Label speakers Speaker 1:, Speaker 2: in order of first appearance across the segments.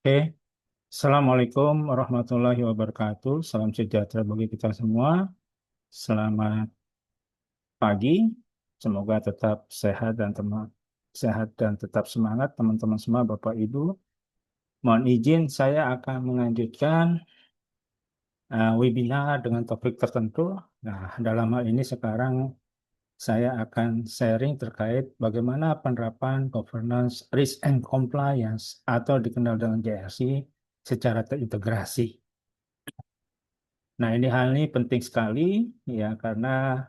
Speaker 1: Oke, Assalamualaikum warahmatullahi wabarakatuh. Salam sejahtera bagi kita semua. Selamat pagi. Semoga tetap sehat dan tetap semangat teman-teman semua, Bapak Ibu. Mohon izin saya akan melanjutkan webinar dengan topik tertentu. Nah, dalam hal ini sekarang saya akan sharing terkait bagaimana penerapan governance risk and compliance atau dikenal dengan GRC secara terintegrasi. Nah, ini hal ini penting sekali ya karena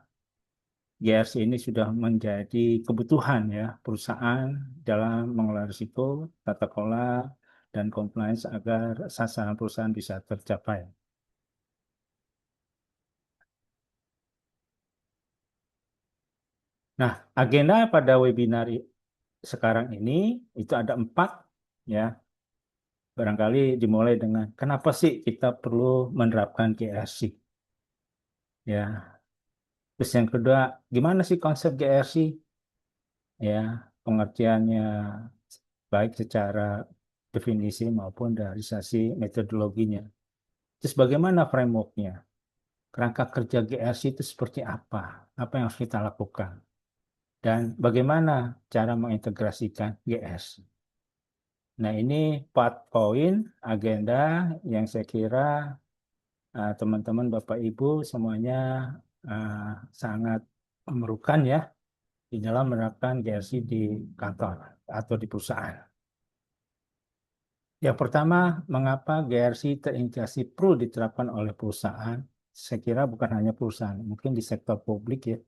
Speaker 1: GRC ini sudah menjadi kebutuhan ya perusahaan dalam mengelola risiko, tata kelola, dan compliance agar sasaran perusahaan bisa tercapai. Nah, agenda pada webinar sekarang ini itu ada 4 ya. Barangkali dimulai dengan kenapa sih kita perlu menerapkan GRC ya. Terus yang kedua, gimana sih konsep GRC ya, pengertiannya baik secara definisi maupun dari sisi metodologinya. Terus bagaimana frameworknya? Kerangka kerja GRC itu seperti apa? Apa yang harus kita lakukan? Dan bagaimana cara mengintegrasikan GRC? Nah, ini 4 poin agenda yang saya kira teman-teman Bapak Ibu semuanya uh, sangat memerlukan ya di dalam menerapkan GRC di kantor atau di perusahaan. Yang pertama, mengapa GRC terintegrasi perlu diterapkan oleh perusahaan? Saya kira bukan hanya perusahaan, mungkin di sektor publik ya,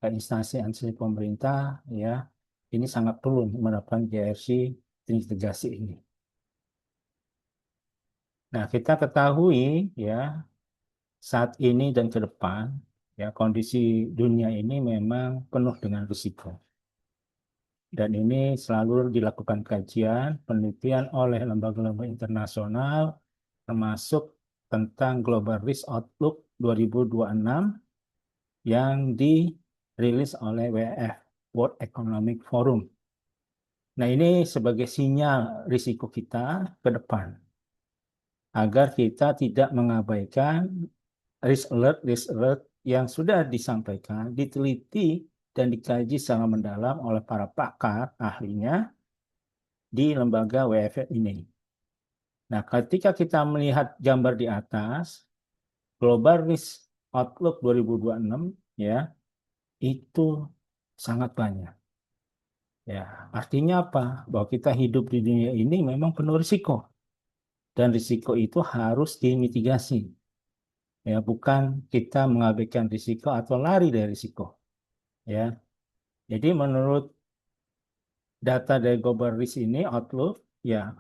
Speaker 1: instansi-instansi pemerintah ya, ini sangat perlu menerapkan GRC terintegrasi ini. Nah, kita ketahui ya, saat ini dan ke depan ya kondisi dunia ini memang penuh dengan risiko. Dan ini selalu dilakukan kajian, penelitian oleh lembaga-lembaga internasional, termasuk tentang Global Risk Outlook 2026 yang dirilis oleh WEF, World Economic Forum. Nah, ini sebagai sinyal risiko kita ke depan, agar kita tidak mengabaikan risk alert yang sudah disampaikan, diteliti, dan dikaji secara mendalam oleh para pakar ahlinya di lembaga WEF ini. Nah, ketika kita melihat gambar di atas, Global Risk Outlook 2026 ya, itu sangat banyak. Ya, artinya apa? Bahwa kita hidup di dunia ini memang penuh risiko dan risiko itu harus dimitigasi. Ya, bukan kita mengabaikan risiko atau lari dari risiko. Ya, jadi menurut data dari Global Risk ini Outlook, ya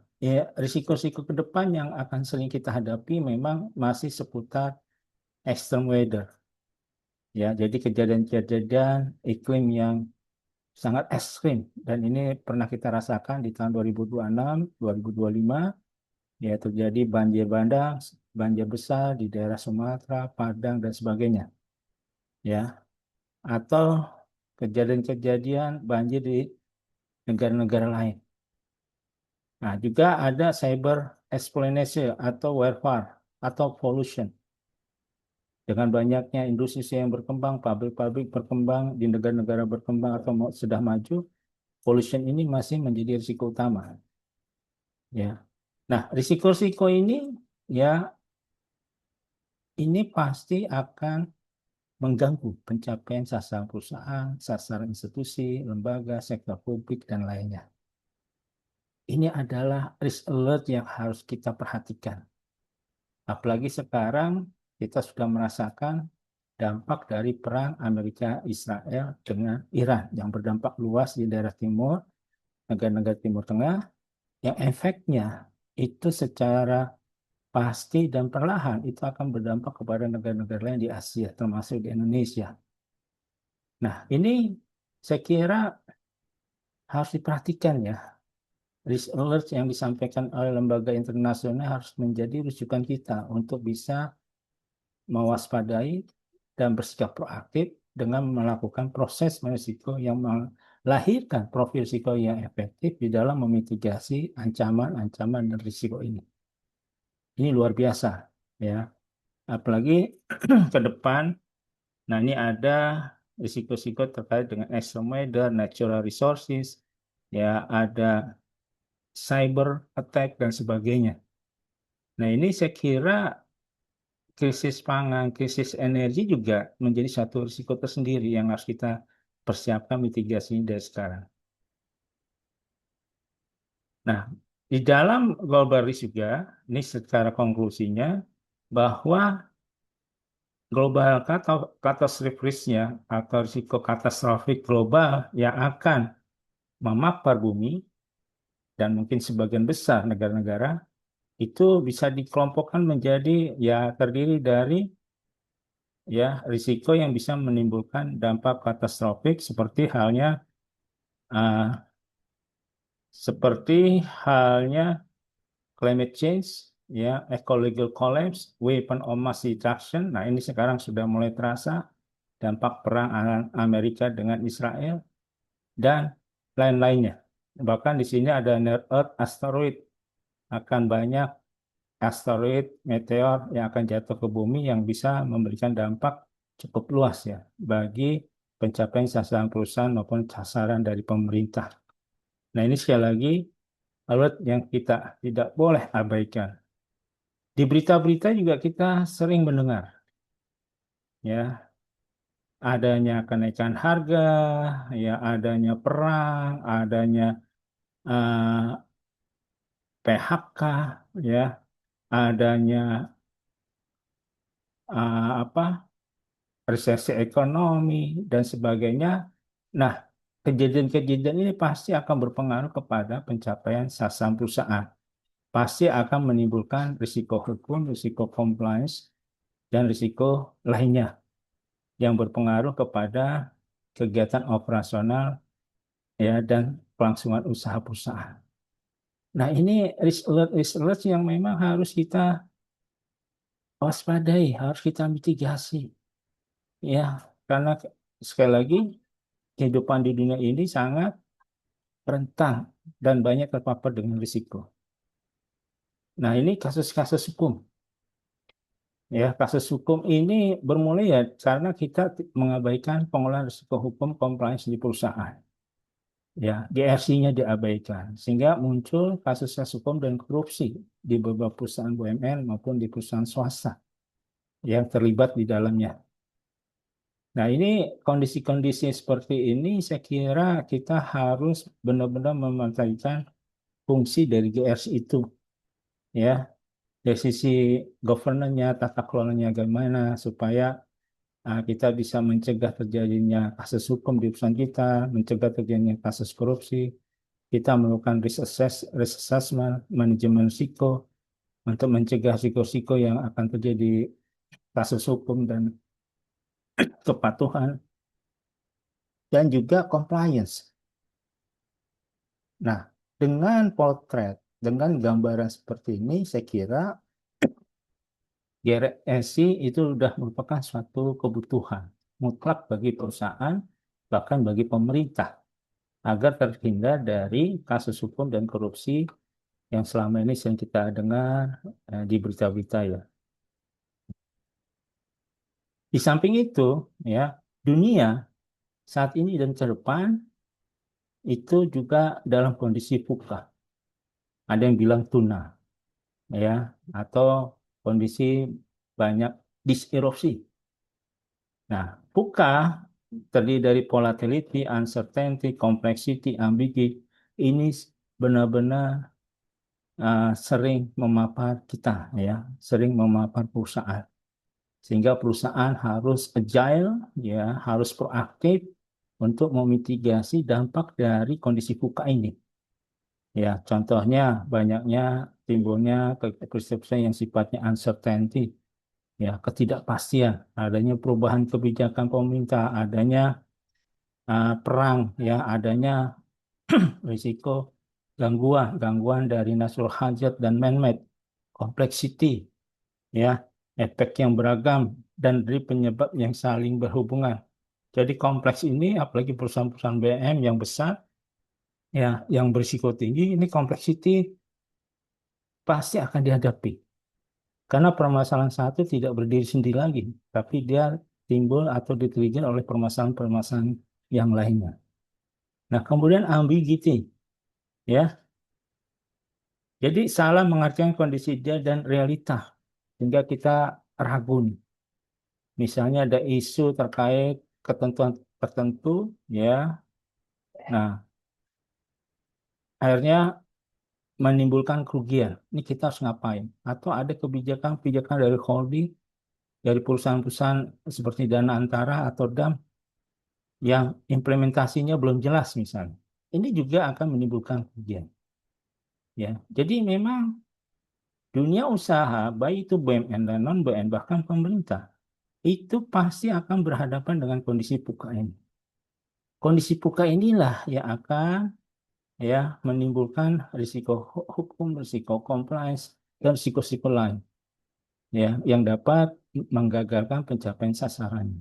Speaker 1: risiko-risiko ke depan yang akan sering kita hadapi memang masih seputar extreme weather. Ya, jadi kejadian-kejadian iklim yang sangat ekstrim dan ini pernah kita rasakan di tahun 2026, 2025 ya terjadi banjir bandang, banjir besar di daerah Sumatera, Padang dan sebagainya. Ya, atau kejadian-kejadian banjir di negara-negara lain. Nah, juga ada cyber espionage atau warfare atau pollution. Dengan banyaknya industri yang berkembang, pabrik-pabrik berkembang di negara-negara berkembang atau sudah maju, pollution ini masih menjadi risiko utama. Ya. Nah, risiko-risiko ini ya ini pasti akan mengganggu pencapaian sasaran perusahaan, sasaran institusi, lembaga, sektor publik dan lainnya. Ini adalah risk alert yang harus kita perhatikan. Apalagi sekarang kita sudah merasakan dampak dari perang Amerika Israel dengan Iran yang berdampak luas di daerah timur, negara-negara Timur Tengah, yang efeknya itu secara pasti dan perlahan itu akan berdampak kepada negara-negara lain di Asia, termasuk di Indonesia. Nah, ini saya kira harus diperhatikan ya. Risk alert yang disampaikan oleh lembaga internasional harus menjadi rujukan kita untuk bisa mewaspadai dan bersikap proaktif dengan melakukan proses risiko yang lahirkan profil risiko yang efektif di dalam memitigasi ancaman-ancaman dan risiko ini. Ini luar biasa, ya. Apalagi ke depan, nah ini ada risiko-risiko terkait dengan extreme weather, natural resources, ya ada cyber attack dan sebagainya. Nah ini saya kira krisis pangan, krisis energi juga menjadi satu risiko tersendiri yang harus kita persiapkan mitigasinya dari sekarang. Nah, di dalam global risk juga, ini secara konklusinya, bahwa global catastrophic risk-nya atau risiko katastrofik global yang akan memapar bumi dan mungkin sebagian besar negara-negara itu bisa dikelompokkan menjadi ya terdiri dari ya risiko yang bisa menimbulkan dampak katastrofik uh, seperti halnya climate change, ya, ecological collapse, weapon of mass destruction. Nah, ini sekarang sudah mulai terasa dampak perang Amerika dengan Israel dan lain-lainnya. Bahkan di sini ada near Earth asteroid, akan banyak asteroid, meteor yang akan jatuh ke bumi yang bisa memberikan dampak cukup luas ya bagi pencapaian sasaran perusahaan maupun sasaran dari pemerintah. Nah, ini sekali lagi alert yang kita tidak boleh abaikan. Di berita-berita juga kita sering mendengar ya adanya kenaikan harga, ya adanya perang, adanya eh, PHK, ya adanya apa resesi ekonomi dan sebagainya. Nah, kejadian-kejadian ini pasti akan berpengaruh kepada pencapaian sasaran perusahaan. Pasti akan menimbulkan risiko hukum, risiko compliance, dan risiko lainnya yang berpengaruh kepada kegiatan operasional ya dan kelangsungan usaha perusahaan. Nah, ini risk alert yang memang harus kita waspadai, harus kita mitigasi ya karena sekali lagi kehidupan di dunia ini sangat rentan dan banyak terpapar dengan risiko. Nah, ini kasus-kasus hukum. Ya, kasus hukum ini bermula ya karena kita mengabaikan pengolahan risiko hukum compliance di perusahaan. Ya, GRC-nya diabaikan sehingga muncul kasus-kasus hukum dan korupsi di beberapa perusahaan BUMN maupun di perusahaan swasta yang terlibat di dalamnya. Nah, ini kondisi-kondisi seperti ini saya kira kita harus benar-benar memanfaatkan fungsi dari GRC itu ya. Dari sisi governance-nya, tata kelolanya bagaimana supaya kita bisa mencegah terjadinya kasus hukum di perusahaan kita, mencegah terjadinya kasus korupsi. Kita melakukan risk assessment, manajemen risiko untuk mencegah risiko-risiko yang akan terjadi kasus hukum dan kepatuhan dan juga compliance. Nah, dengan potret, dengan gambaran seperti ini, saya kira GRSI itu sudah merupakan suatu kebutuhan mutlak bagi perusahaan, bahkan bagi pemerintah, agar terhindar dari kasus hukum dan korupsi yang selama ini sering kita dengar di berita-berita ya. Di samping itu, ya, dunia saat ini dan ke depan itu juga dalam kondisi VUCA. Ada yang bilang tuna, ya, atau kondisi banyak diserupsi. Nah, VUCA terdiri dari volatility, uncertainty, complexity, ambiguity. Ini benar-benar sering memapar kita, ya, sering memapar perusahaan. Sehingga perusahaan harus agile, ya, harus proaktif untuk memitigasi dampak dari kondisi VUCA ini. Ya, contohnya banyaknya timbulnya peristiwa yang sifatnya uncertainty, ya, ketidakpastian, adanya perubahan kebijakan pemerintah, adanya perang, ya, adanya risiko gangguan dari natural hazard dan man-made, complexity, ya, efek yang beragam dan dari penyebab yang saling berhubungan. Jadi kompleks ini, apalagi perusahaan-perusahaan BUMN yang besar, ya, yang berisiko tinggi, ini complexity pasti akan dihadapi. Karena permasalahan satu tidak berdiri sendiri lagi, tapi dia timbul atau di-trigger oleh permasalahan-permasalahan yang lainnya. Nah, kemudian ambiguity, ya. Jadi salah mengartikan kondisi dia dan realita, sehingga kita ragu nih. Misalnya ada isu terkait ketentuan tertentu, ya. Nah, akhirnya menimbulkan kerugian. Ini kita harus ngapain? Atau ada kebijakan-kebijakan dari holding, dari perusahaan-perusahaan seperti Dana Antara atau DAM yang implementasinya belum jelas misalnya. Ini juga akan menimbulkan kerugian. Ya, jadi memang dunia usaha, baik itu BUMN dan non BUMN bahkan pemerintah, itu pasti akan berhadapan dengan kondisi puka ini. Kondisi puka inilah yang akan ya menimbulkan risiko hukum, risiko compliance, dan risiko-risiko lain ya yang dapat menggagalkan pencapaian sasaran.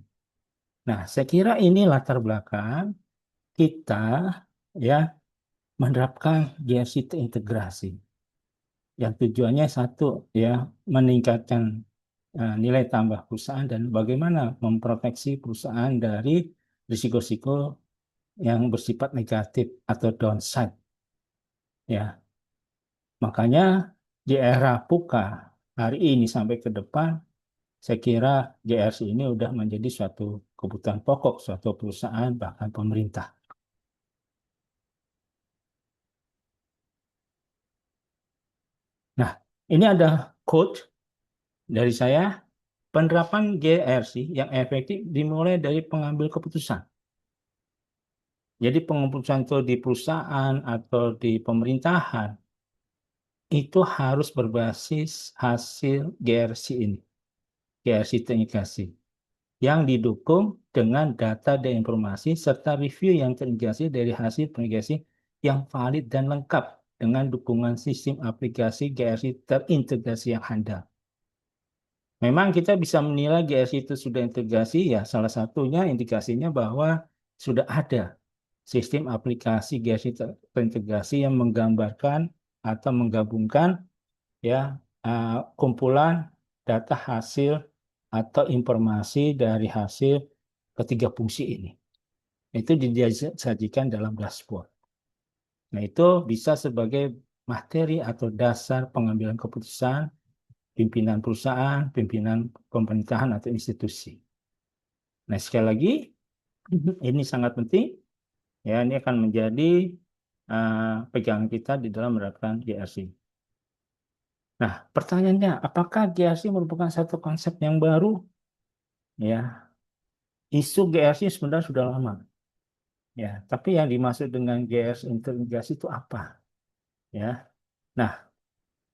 Speaker 1: Nah, saya kira ini latar belakang kita ya menerapkan GRC terintegrasi yang tujuannya satu ya meningkatkan nilai tambah perusahaan dan bagaimana memproteksi perusahaan dari risiko-risiko yang bersifat negatif atau downside ya. Makanya di era PUKA hari ini sampai ke depan saya kira GRC ini sudah menjadi suatu kebutuhan pokok suatu perusahaan bahkan pemerintah. Nah, ini ada quote dari saya, penerapan GRC yang efektif dimulai dari pengambil keputusan. Jadi pengeputusan itu di perusahaan atau di pemerintahan itu harus berbasis hasil GRC ini, GRC terintegrasi, yang didukung dengan data dan informasi serta review yang terintegrasi dari hasil terintegrasi yang valid dan lengkap dengan dukungan sistem aplikasi GRC terintegrasi yang handal. Memang kita bisa menilai GRC itu sudah integrasi, ya salah satunya indikasinya bahwa sudah ada sistem aplikasi GRC terintegrasi yang menggambarkan atau menggabungkan ya kumpulan data hasil atau informasi dari hasil ketiga fungsi ini. Itu disajikan dalam dashboard. Nah, itu bisa sebagai materi atau dasar pengambilan keputusan pimpinan perusahaan, pimpinan pemerintahan atau institusi. Nah, sekali lagi, ini sangat penting. Ya, ini akan menjadi pegangan kita di dalam menerapkan GRC. Nah, pertanyaannya, apakah GRC merupakan satu konsep yang baru? Ya, isu GRC sebenarnya sudah lama. Ya, tapi yang dimaksud dengan GRC integrasi itu apa? Ya, nah,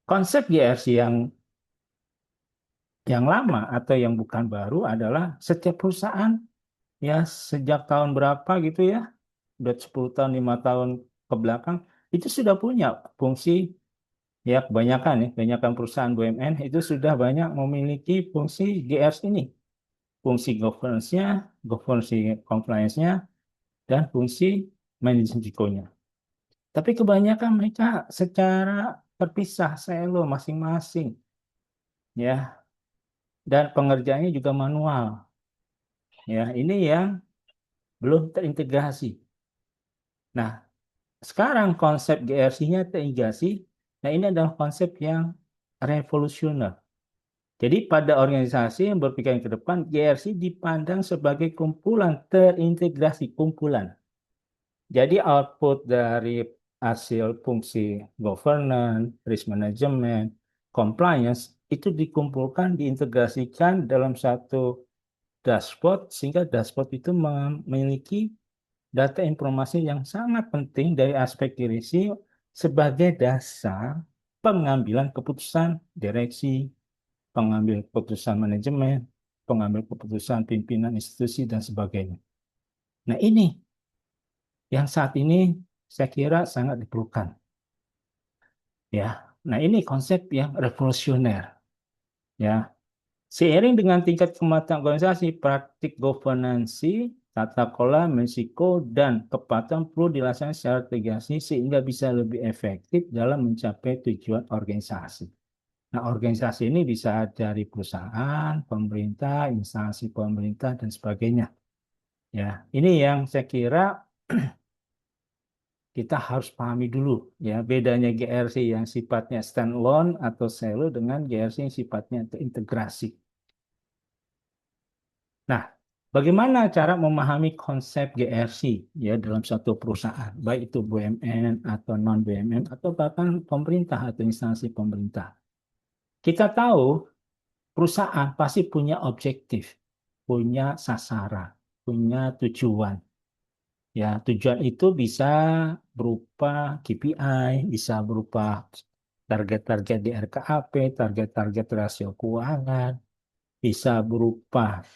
Speaker 1: konsep GRC yang lama atau yang bukan baru adalah setiap perusahaan ya sejak tahun berapa gitu ya, udah 10 tahun, 5 tahun ke belakang, itu sudah punya fungsi, ya kebanyakan perusahaan BUMN itu sudah banyak memiliki fungsi GRC ini, fungsi governance-nya, fungsi compliance-nya, dan fungsi manajemen risikonya. Tapi kebanyakan mereka secara terpisah, silo masing-masing, ya, dan pengerjaannya juga manual. Ya, ini yang belum terintegrasi. Nah, sekarang konsep GRC-nya terintegrasi. Nah, ini adalah konsep yang revolusioner. Jadi pada organisasi yang berpikir ke depan, GRC dipandang sebagai kumpulan terintegrasi, kumpulan. Jadi output dari hasil fungsi governance, risk management, compliance, itu dikumpulkan, diintegrasikan dalam satu dashboard, sehingga dashboard itu memiliki data informasi yang sangat penting dari aspek gizi sebagai dasar pengambilan keputusan direksi, pengambil keputusan manajemen, pengambil keputusan pimpinan institusi, dan sebagainya. Nah, ini yang saat ini saya kira sangat diperlukan. Ya, nah ini konsep yang revolusioner. Ya, seiring dengan tingkat kematangan organisasi, praktik governance Tata kelola, risiko, dan kepatuhan perlu dilaksanakan secara tegas sehingga bisa lebih efektif dalam mencapai tujuan organisasi. Nah, organisasi ini bisa dari perusahaan, pemerintah, instansi pemerintah, dan sebagainya. Ya, ini yang saya kira kita harus pahami dulu ya bedanya GRC yang sifatnya standalone atau silo dengan GRC yang sifatnya terintegrasi. Nah, bagaimana cara memahami konsep GRC ya dalam suatu perusahaan, baik itu BUMN atau non BUMN atau bahkan pemerintah atau instansi pemerintah. Kita tahu perusahaan pasti punya objektif, punya sasaran, punya tujuan. Ya, tujuan itu bisa berupa KPI, bisa berupa target-target di RKAP, target-target rasio keuangan, bisa berupa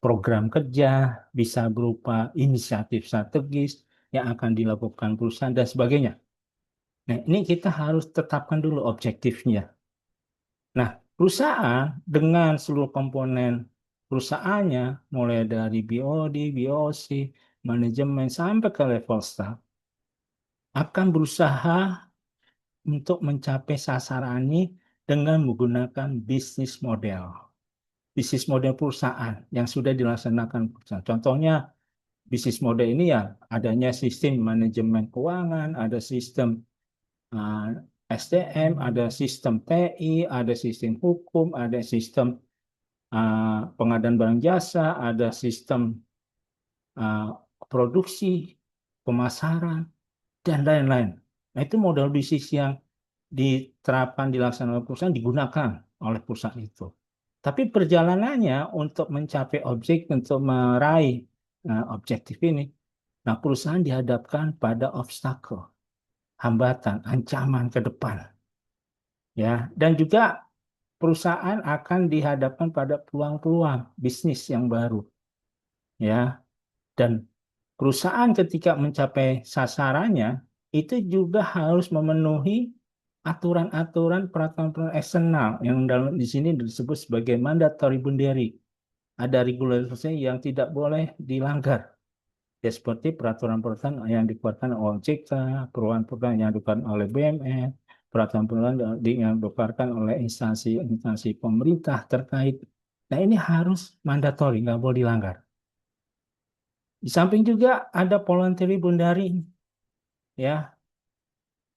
Speaker 1: program kerja, bisa berupa inisiatif strategis yang akan dilakukan perusahaan dan sebagainya. Nah, ini kita harus tetapkan dulu objektifnya. Nah, perusahaan dengan seluruh komponen perusahaannya, mulai dari BOD, BOC, manajemen, sampai ke level staff, akan berusaha untuk mencapai sasaran ini dengan menggunakan bisnis model. Bisnis model perusahaan yang sudah dilaksanakan perusahaan. Contohnya, bisnis model ini ya adanya sistem manajemen keuangan, ada sistem SDM, ada sistem TI, ada sistem hukum, ada sistem pengadaan barang jasa, ada sistem uh, produksi, pemasaran, dan lain-lain. Nah, itu model bisnis yang diterapkan dilaksanakan oleh perusahaan digunakan oleh perusahaan itu. Tapi perjalanannya untuk mencapai untuk meraih objektif ini, nah perusahaan dihadapkan pada obstacle, hambatan, ancaman ke depan, ya, dan juga perusahaan akan dihadapkan pada peluang-peluang bisnis yang baru, ya, dan perusahaan ketika mencapai sasarannya itu juga harus memenuhi aturan-aturan peraturan-peraturan eksternal yang dalam di sini disebut sebagai mandatory boundary. Ada regulasi yang tidak boleh dilanggar. Ya seperti peraturan-peraturan yang dikeluarkan oleh OJK, peraturan-peraturan yang dikeluarkan oleh BUMN, peraturan-peraturan yang dikeluarkan oleh instansi-instansi pemerintah terkait. Nah ini harus mandatori, nggak boleh dilanggar. Di samping juga ada voluntary boundary, ya.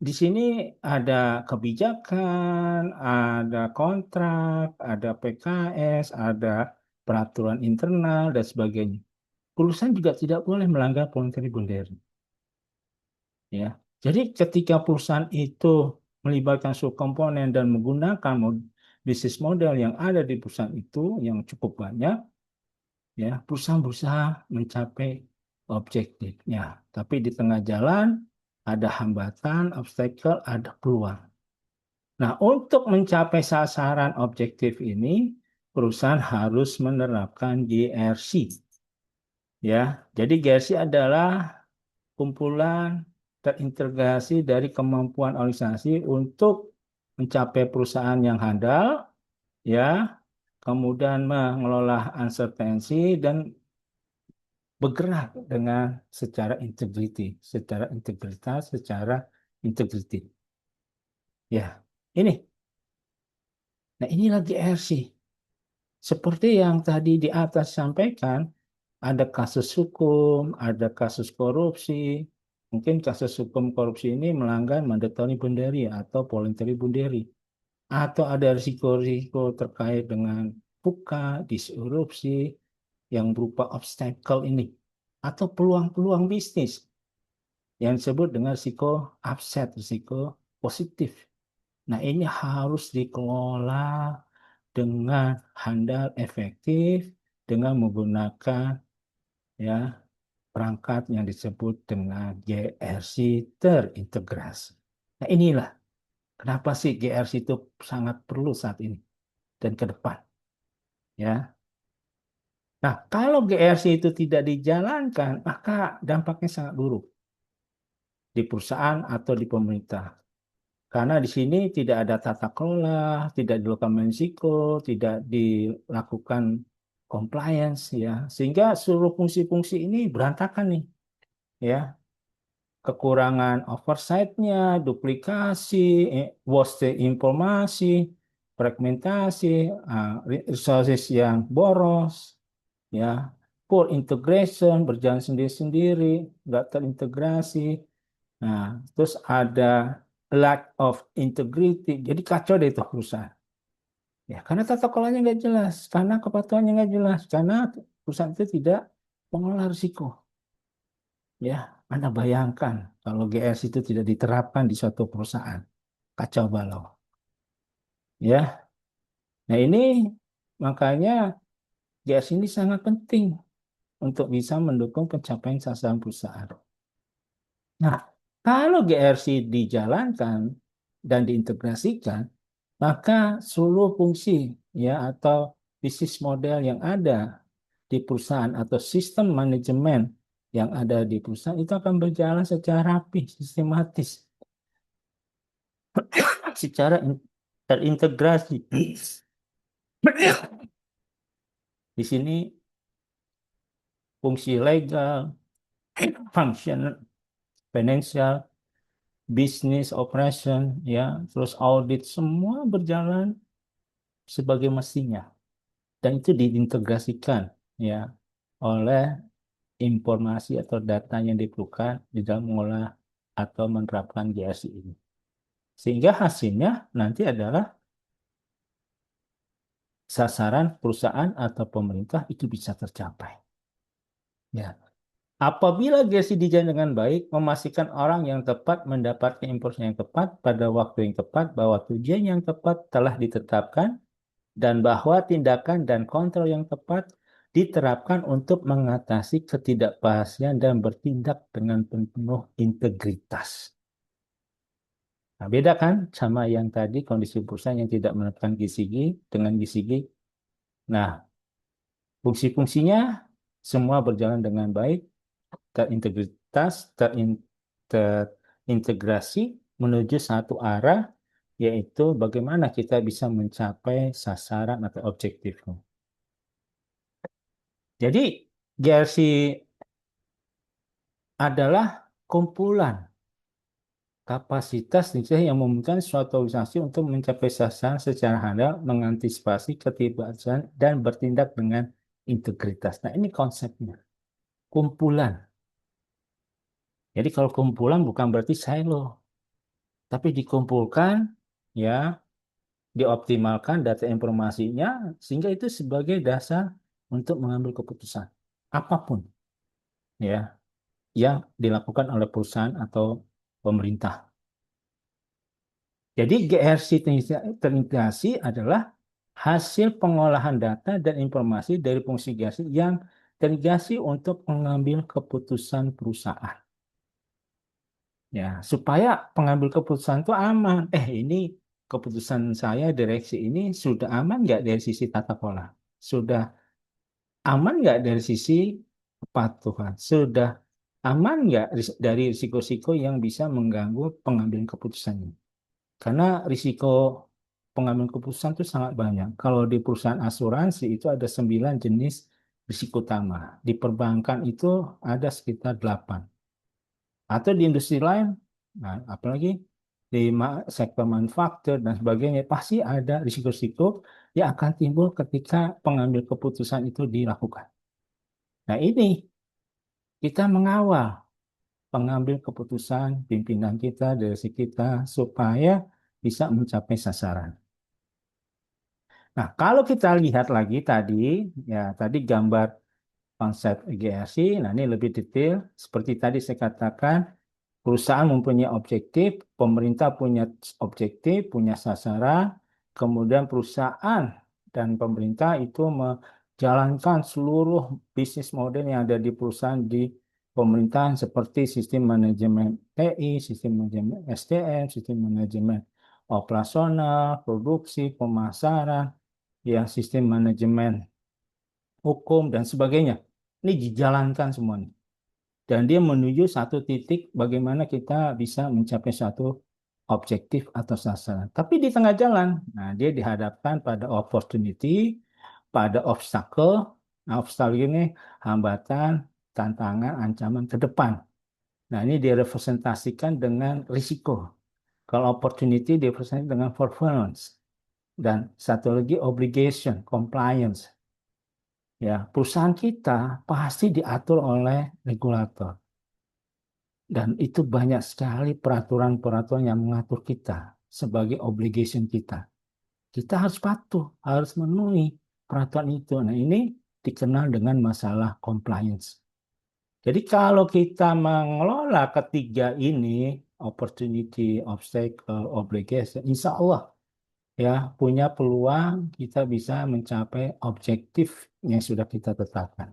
Speaker 1: Di sini ada kebijakan, ada kontrak, ada PKS, ada peraturan internal dan sebagainya. Perusahaan juga tidak boleh melanggar voluntary boundary. Ya, jadi ketika perusahaan itu melibatkan seluruh komponen dan menggunakan bisnis model yang ada di perusahaan itu yang cukup banyak, ya perusahaan berusaha mencapai objektifnya. Tapi di tengah jalan ada hambatan, obstacle, ada peluang. Nah, untuk mencapai sasaran objektif ini, perusahaan harus menerapkan GRC. Ya, jadi GRC adalah kumpulan terintegrasi dari kemampuan organisasi untuk mencapai perusahaan yang handal, ya, kemudian mengelola uncertainty dan bergerak dengan secara integriti, secara integritas, secara integriti. Ya, ini. Nah, inilah GRC. Seperti yang tadi di atas sampaikan, ada kasus hukum, ada kasus korupsi. Mungkin kasus hukum korupsi ini melanggar mandatory boundary atau voluntary boundary. Atau ada risiko-risiko terkait dengan PUKA, disrupsi, yang berupa obstacle ini. Atau peluang-peluang bisnis yang disebut dengan risiko upset, risiko positif. Nah, ini harus dikelola dengan handal efektif dengan menggunakan ya perangkat yang disebut dengan GRC terintegrasi. Nah, inilah kenapa sih GRC itu sangat perlu saat ini dan ke depan, ya. Nah, kalau GRC itu tidak dijalankan, maka dampaknya sangat buruk di perusahaan atau di pemerintah. Karena di sini tidak ada tata kelola, tidak dilakukan risiko, tidak dilakukan compliance ya, sehingga seluruh fungsi-fungsi ini berantakan nih ya, kekurangan oversight-nya, duplikasi, waste informasi, fragmentasi, resources yang boros, ya, poor integration, berjalan sendiri-sendiri, nggak terintegrasi. Nah, terus ada lack of integrity, jadi kacau deh itu perusahaan. Ya, karena tata kelolanya nggak jelas, karena kepatuhannya nggak jelas, karena perusahaan itu tidak mengelola risiko. Ya, Anda bayangkan kalau GS itu tidak diterapkan di suatu perusahaan, kacau balau. Ya, nah ini makanya GS ini sangat penting untuk bisa mendukung pencapaian sasaran perusahaan. Nah, kalau GRC dijalankan dan diintegrasikan, maka seluruh fungsi ya atau bisnis model yang ada di perusahaan atau sistem manajemen yang ada di perusahaan itu akan berjalan secara rapi, sistematis, secara terintegrasi. Di sini fungsi legal, function, financial, business operation, ya, terus audit semua berjalan sebagai mestinya dan itu diintegrasikan ya oleh informasi atau data yang diperlukan di dalam mengolah atau menerapkan GRC ini. Sehingga hasilnya nanti adalah sasaran perusahaan atau pemerintah itu bisa tercapai. Ya. Apabila GRC dijalankan dengan baik, memastikan orang yang tepat mendapatkan informasi yang tepat pada waktu yang tepat, bahwa tujuan yang tepat telah ditetapkan, dan bahwa tindakan dan kontrol yang tepat diterapkan untuk mengatasi ketidakpastian dan bertindak dengan penuh integritas. Nah, beda kan sama yang tadi kondisi perusahaan yang tidak menerapkan GCG dengan GCG. Nah, fungsi-fungsinya semua berjalan dengan baik, terintegritas, terintegrasi menuju satu arah, yaitu bagaimana kita bisa mencapai sasaran atau objektif. Jadi, GRC adalah kumpulan kapasitas yang memungkinkan suatu organisasi untuk mencapai sasaran secara handal, mengantisipasi ketidakpastian, dan bertindak dengan integritas. Nah, ini konsepnya. Kumpulan. Jadi kalau kumpulan bukan berarti silo, tapi dikumpulkan, ya, dioptimalkan data informasinya, sehingga itu sebagai dasar untuk mengambil keputusan. Apapun, ya, yang dilakukan oleh perusahaan atau pemerintah. Jadi GRC terintegrasi adalah hasil pengolahan data dan informasi dari fungsi GRC yang terintegrasi untuk mengambil keputusan perusahaan. Ya, supaya pengambil keputusan itu aman. Ini keputusan saya direksi ini sudah aman nggak dari sisi tata kelola? Sudah aman nggak dari sisi kepatuhan? Sudah aman nggak dari risiko-risiko yang bisa mengganggu pengambilan keputusan ini? Karena risiko pengambilan keputusan itu sangat banyak. Kalau di perusahaan asuransi itu ada 9 jenis risiko utama. Di perbankan itu ada sekitar 8. Atau di industri lain, nah, apalagi di sektor manufaktur dan sebagainya, pasti ada risiko-risiko yang akan timbul ketika pengambil keputusan itu dilakukan. Nah, ini kita mengawal pengambil keputusan pimpinan kita, direksi kita, supaya bisa mencapai sasaran. Nah, kalau kita lihat lagi tadi, ya tadi gambar konsep GRC, nah ini lebih detail. Seperti tadi saya katakan, perusahaan mempunyai objektif, pemerintah punya objektif, punya sasaran, kemudian perusahaan dan pemerintah itu menjalankan seluruh bisnis model yang ada di perusahaan di pemerintahan seperti sistem manajemen TI, sistem manajemen SDM, sistem manajemen operasional, produksi, pemasaran, ya sistem manajemen hukum dan sebagainya. Ini dijalankan semuanya. Dan dia menuju satu titik bagaimana kita bisa mencapai satu objektif atau sasaran. Tapi di tengah jalan, nah dia dihadapkan pada opportunity, pada obstacle, Nah, obstacle ini hambatan, tantangan, ancaman ke depan. Nah, ini direpresentasikan dengan risiko. Kalau opportunity direpresentasikan dengan performance. Dan satu lagi obligation, compliance. Ya, perusahaan kita pasti diatur oleh regulator. Dan itu banyak sekali peraturan-peraturan yang mengatur kita sebagai obligation kita. Kita harus patuh, harus memenuhi peraturan itu. Nah, ini dikenal dengan masalah compliance. Jadi kalau kita mengelola ketiga ini, opportunity, obstacle, obligation, insya Allah ya punya peluang kita bisa mencapai objektif yang sudah kita tetapkan.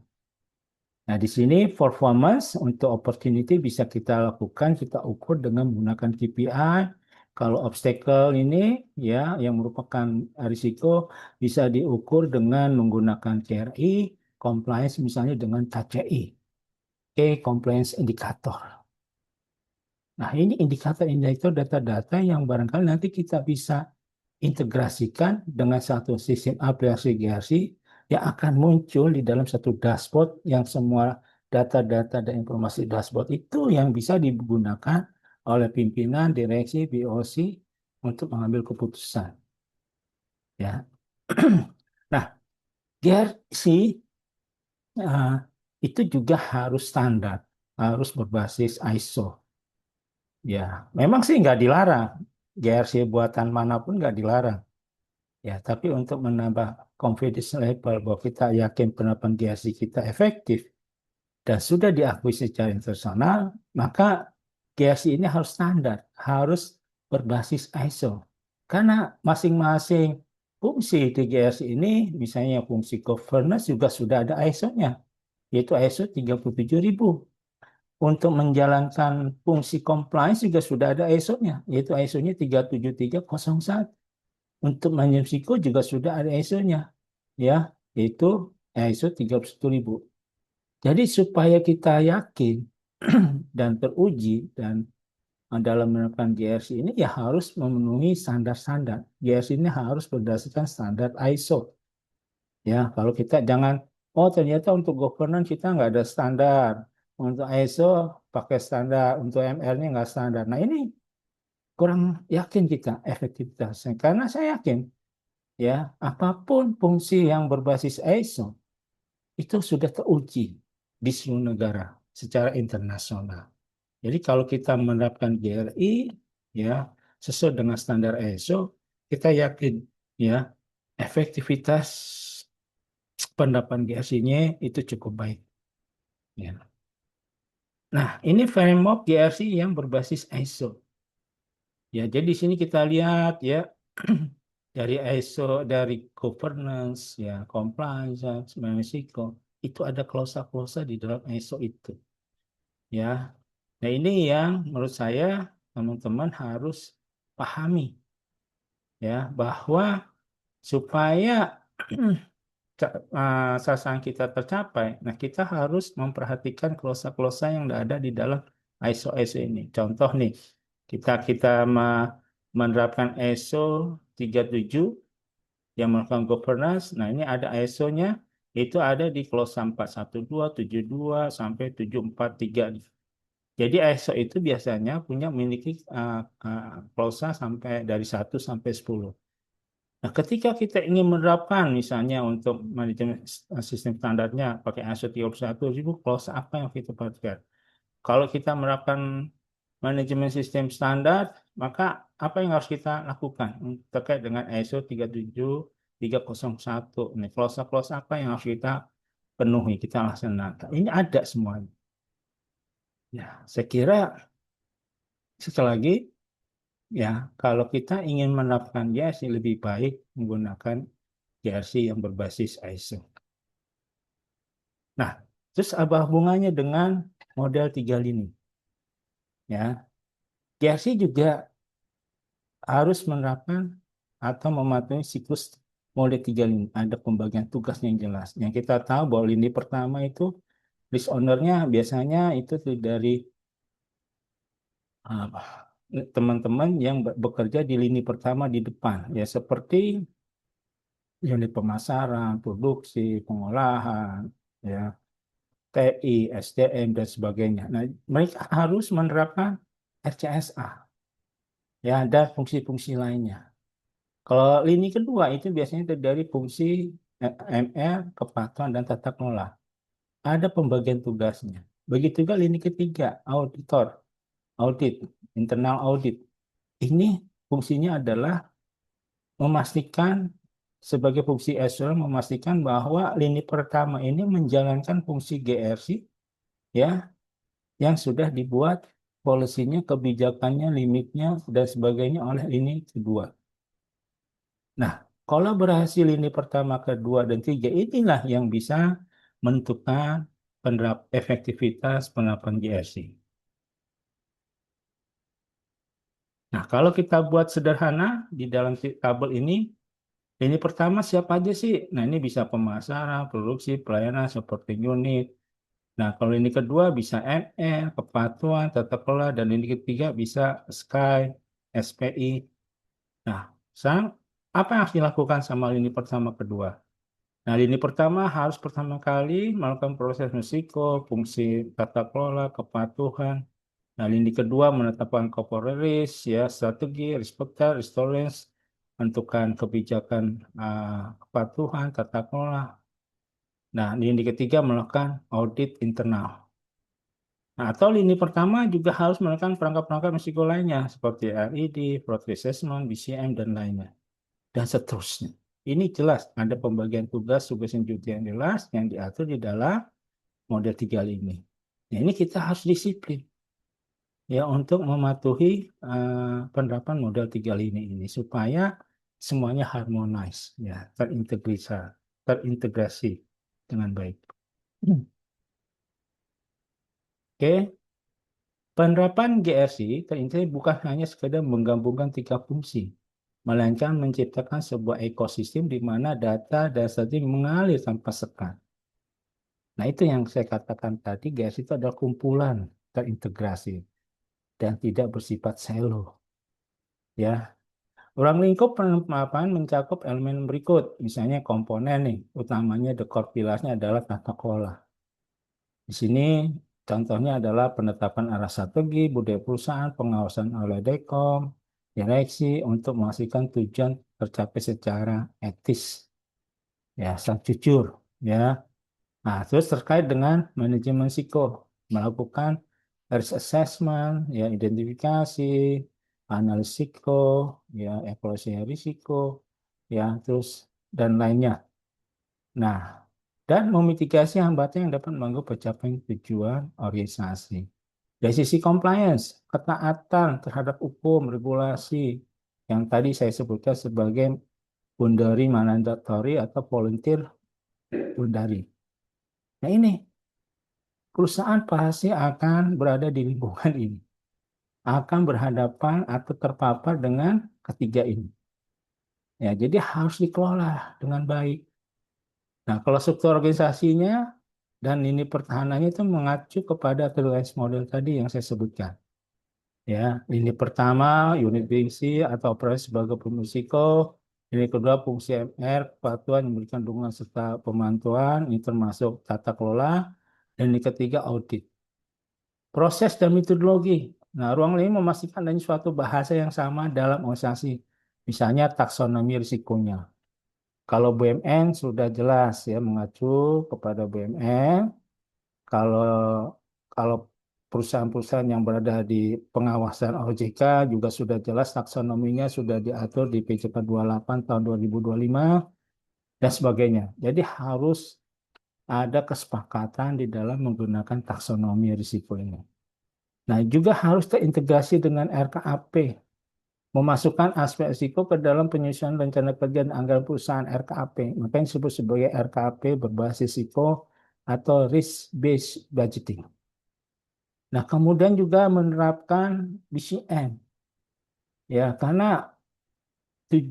Speaker 1: Nah, di sini performance untuk opportunity bisa kita lakukan, kita ukur dengan menggunakan KPI. Kalau obstacle ini ya yang merupakan risiko bisa diukur dengan menggunakan KRI, compliance misalnya dengan KCI, Key Compliance Indicator. Nah, ini indikator-indikator data-data yang barangkali nanti kita bisa integrasikan dengan satu sistem aplikasi yang akan muncul di dalam satu dashboard yang semua data-data dan informasi dashboard itu yang bisa digunakan oleh pimpinan, direksi, BOC untuk mengambil keputusan. Ya. Nah, GRC eh, itu juga harus standar, harus berbasis ISO. Ya, memang sih nggak dilarang. GRC buatan manapun nggak dilarang. Ya, tapi untuk menambah confidence level bahwa kita yakin penerapan GRC kita efektif dan sudah diakui secara internasional, maka GRC ini harus standar, harus berbasis ISO. Karena masing-masing fungsi di GRC ini, misalnya fungsi governance juga sudah ada ISO-nya, yaitu ISO 37000. Untuk menjalankan fungsi compliance juga sudah ada ISO-nya, yaitu ISO-nya 37301. Untuk Manjemsiko juga sudah ada ISO-nya, ya, yaitu ISO 31000. Jadi supaya kita yakin dan teruji dan dalam menerapkan GRC ini ya harus memenuhi standar-standar. GRC ini harus berdasarkan standar ISO. Ya, kalau kita jangan, oh ternyata untuk governance kita nggak ada standar. Untuk ISO pakai standar, untuk ML-nya nggak standar. Nah ini kurang yakin kita efektivitasnya. Karena saya yakin ya apapun fungsi yang berbasis ISO itu sudah teruji di seluruh negara secara internasional. Jadi kalau kita menerapkan GRI ya sesuai dengan standar ISO, kita yakin ya efektivitas penerapan GRC-nya itu cukup baik. Ya. Nah, ini framework GRC yang berbasis ISO. Ya, jadi di sini kita lihat ya dari ISO, dari governance, ya compliance, risiko, itu ada klausa-klausa di dalam ISO itu. Ya, nah ini yang menurut saya teman-teman harus pahami ya bahwa supaya sasaran kita tercapai, nah kita harus memperhatikan klausa-klausa yang ada di dalam ISO-ISO ini. Contoh nih, kita kita menerapkan ISO 37 yang melakukan governance. Nah, ini ada ISO-nya, itu ada di klausa 412, 72, sampai 743. Jadi ISO itu biasanya punya memiliki klausa sampai dari 1 sampai 10. Nah, ketika kita ingin menerapkan misalnya untuk manajemen sistem standarnya pakai ISO 31000, klausa apa yang kita perhatikan? Kalau kita menerapkan manajemen sistem standar, maka apa yang harus kita lakukan terkait dengan ISO 37301? Ini klausa-klausa apa yang harus kita penuhi, kita laksanakan? Ini ada semuanya. Ya, saya kira sekali lagi ya kalau kita ingin menerapkan GRC lebih baik menggunakan GRC yang berbasis ISO. Nah, terus apa hubungannya dengan model 3 lini? Ya, GRC juga harus menerapkan atau mematuhi siklus model 3 lini. Ada pembagian tugas yang jelas. Yang kita tahu bahwa lini pertama itu list owner-nya biasanya itu dari uh, teman-teman yang bekerja di lini pertama di depan. Ya seperti unit pemasaran, produksi, pengolahan, ya, TI, SDM dan sebagainya. Nah, mereka harus menerapkan RCSA, ya, dan fungsi-fungsi lainnya. Kalau lini kedua itu biasanya dari fungsi MR, kepatuhan dan tata kelola. Ada pembagian tugasnya. Begitu juga lini ketiga, auditor, audit, internal audit. Ini fungsinya adalah memastikan sebagai fungsi asesor memastikan bahwa lini pertama ini menjalankan fungsi GRC, ya, yang sudah dibuat polisinya, kebijakannya, limitnya dan sebagainya oleh lini kedua. Nah, kolaborasi lini pertama, kedua dan tiga inilah yang bisa menentukan efektivitas penerapan GRC. Nah, kalau kita buat sederhana di dalam tabel ini pertama siapa aja sih? Nah, ini bisa pemasaran, produksi, pelayanan, supporting unit. Nah, kalau ini kedua bisa MR, kepatuhan, tata kelola, dan ini ketiga bisa Sky, SPI. Nah, sang, apa yang harus dilakukan sama lini pertama kedua? Nah, lini pertama harus pertama kali melakukan proses risiko, fungsi tata kelola, kepatuhan. Nah, lini kedua menetapkan corporate risk, ya, strategi, risk factor, risk tolerance, menentukan kebijakan kepatuhan, tata kelola. Nah, lini ketiga melakukan audit internal. Nah, atau lini pertama juga harus melakukan perangkat-perangkat risiko lainnya seperti RID, fraud assessment, BCM, dan lainnya. Dan seterusnya. Ini jelas ada pembagian tugas, tugas yang cuti yang jelas yang diatur di dalam model 3 lini. Nah, ini kita harus disiplin ya untuk mematuhi penerapan model 3 lini ini supaya semuanya harmonis ya, terintegrasi dengan baik. Oke, penerapan GRC terintegrasi bukan hanya sekedar menggabungkan 3 fungsi, melainkan menciptakan sebuah ekosistem di mana data dan statistik mengalir tanpa sekat. Nah, itu yang saya katakan tadi, GRC itu adalah kumpulan terintegrasi dan tidak bersifat silo. Ya, ruang lingkup penerapan mencakup elemen berikut, misalnya komponen nih, utamanya the core pillar-nya adalah tata kelola. Di sini contohnya adalah penetapan arah strategi, budaya perusahaan, pengawasan oleh Dekom, direksi untuk memastikan tujuan tercapai secara etis, ya, sangat jujur, ya. Nah, terus terkait dengan manajemen risiko, melakukan risk assessment, ya, identifikasi, analisis risiko, ya, evaluasi risiko, ya, terus dan lainnya. Nah, dan memitigasi hambatan yang dapat mengganggu pencapaian tujuan organisasi. Dari sisi compliance, ketaatan terhadap hukum, regulasi, yang tadi saya sebutkan sebagai voluntary mandatory atau volunteer voluntary. Nah, ini perusahaan pasti akan berada di lingkungan ini, akan berhadapan atau terpapar dengan ketiga ini. Ya, jadi harus dikelola dengan baik. Nah, kalau struktur organisasinya dan ini pertahanannya itu mengacu kepada triage model tadi yang saya sebutkan. Ya, ini pertama unit fungsi atau operasi sebagai pemusiko, ini kedua fungsi MR, kepatuhan yang memberikan dukungan serta pemantauan, ini termasuk tata kelola, dan ini ketiga audit. Proses dan metodologi. Nah, ruang ini memastikan adanya suatu bahasa yang sama dalam organisasi. Misalnya taksonomi risikonya. Kalau BUMN sudah jelas ya mengacu kepada BUMN. Kalau kalau perusahaan-perusahaan yang berada di pengawasan OJK juga sudah jelas taksonominya sudah diatur di PJK 28 tahun 2025 dan sebagainya. Jadi harus ada kesepakatan di dalam menggunakan taksonomi risiko ini. Nah, juga harus terintegrasi dengan RKAP, memasukkan aspek risiko ke dalam penyusunan rencana kerja dan anggaran perusahaan RKAP. Makanya disebut sebagai RKAP berbasis risiko atau risk-based budgeting. Nah, kemudian juga menerapkan BCM. Ya, karena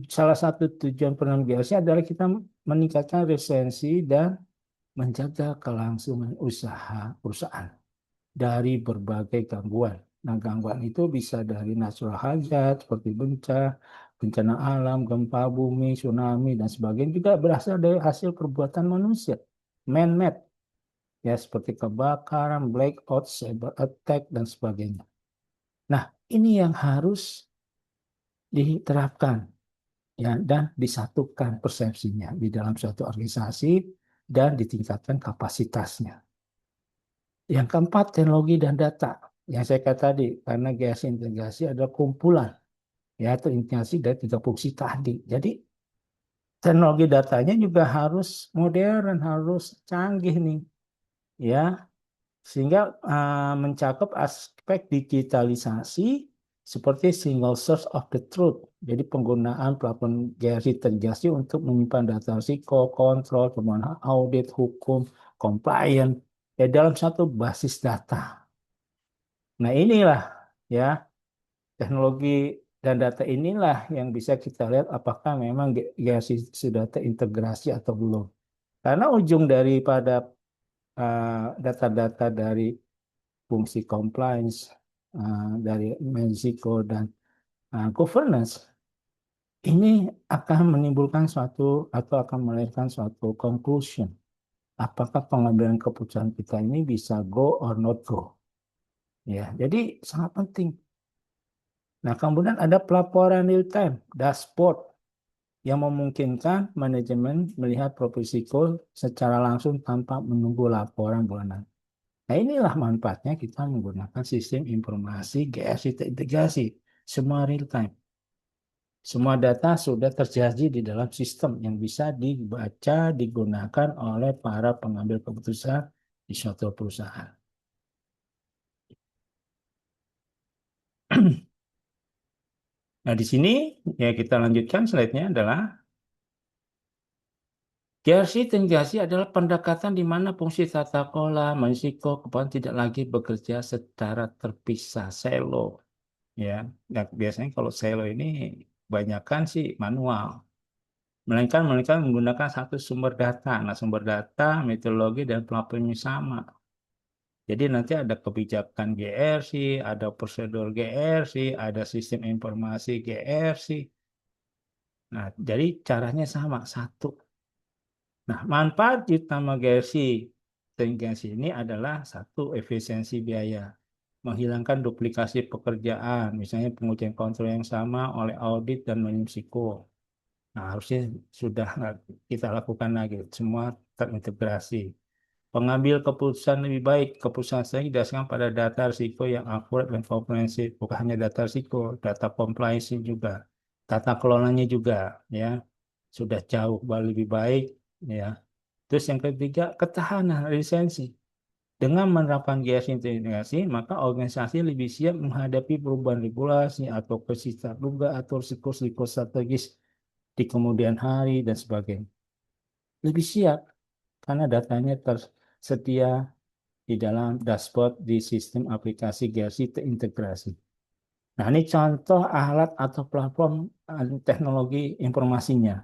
Speaker 1: salah satu tujuan program GRC adalah kita meningkatkan resiliensi dan menjaga kelangsungan usaha perusahaan dari berbagai gangguan. Nah, gangguan itu bisa dari natural hazard seperti bencana alam, gempa bumi, tsunami, dan sebagainya juga berasal dari hasil perbuatan manusia, man-made, ya seperti kebakaran, blackout, cyber attack, dan sebagainya. Nah, ini yang harus diterapkan, ya, dan disatukan persepsinya di dalam suatu organisasi dan ditingkatkan kapasitasnya. Yang keempat, teknologi dan data. Yang saya kata tadi, karena GIS integrasi adalah kumpulan, ya, terintegrasi dari tiga fungsi tadi. Jadi, teknologi datanya juga harus modern, harus canggih nih, ya, sehingga mencakup aspek digitalisasi seperti single source of the truth. Jadi penggunaan platform GIS integrasi untuk menyimpan data risiko, kontrol, kemudian audit, hukum, compliance, ya, dalam satu basis data. Nah, inilah, ya, teknologi dan data inilah yang bisa kita lihat apakah memang GIS sudah terintegrasi atau belum. Karena ujung daripada data-data dari fungsi compliance, dari risiko dan governance, ini akan menimbulkan suatu atau akan melahirkan suatu conclusion. Apakah pengambilan keputusan kita ini bisa go or not go? Ya, jadi sangat penting. Nah, kemudian ada pelaporan real time, dashboard, yang memungkinkan manajemen melihat profil risiko secara langsung tanpa menunggu laporan bulanan. Nah, inilah manfaatnya kita menggunakan sistem informasi GIS integrasi, semua real time. Semua data sudah terjadi di dalam sistem yang bisa dibaca, digunakan oleh para pengambil keputusan di suatu perusahaan. Nah, di sini ya kita lanjutkan slide-nya adalah GRC integrasi adalah pendekatan di mana fungsi tata kelola, risiko, kemudian tidak lagi bekerja secara terpisah, silo. Ya, nah, biasanya kalau silo ini kebanyakan sih manual. Melainkan menggunakan satu sumber data. Nah, sumber data, metodologi, dan pelapornya sama. Jadi nanti ada kebijakan GRC, ada prosedur GRC, ada sistem informasi GRC. Nah, jadi caranya sama, satu. Nah, manfaat utama GRC integrasi ini adalah satu, efisiensi biaya. Menghilangkan duplikasi pekerjaan, misalnya pengujian kontrol yang sama oleh audit dan risiko. Nah, harusnya sudah nggak kita lakukan lagi, semua terintegrasi. Pengambil keputusan lebih baik, keputusan saya didasarkan pada data risiko yang akurat dan komprehensif, bukan hanya data risiko, data compliance juga, tata kelolanya juga, ya, sudah jauh lebih baik, ya. Terus yang ketiga, ketahanan resiliensi. Dengan menerapkan GIS integrasi, maka organisasi lebih siap menghadapi perubahan regulasi atau kesisa duga atau risiko-risiko strategis di kemudian hari dan sebagainya. Lebih siap karena datanya tersedia di dalam dashboard di sistem aplikasi GRC terintegrasi. Nah, ini contoh alat atau platform teknologi informasinya.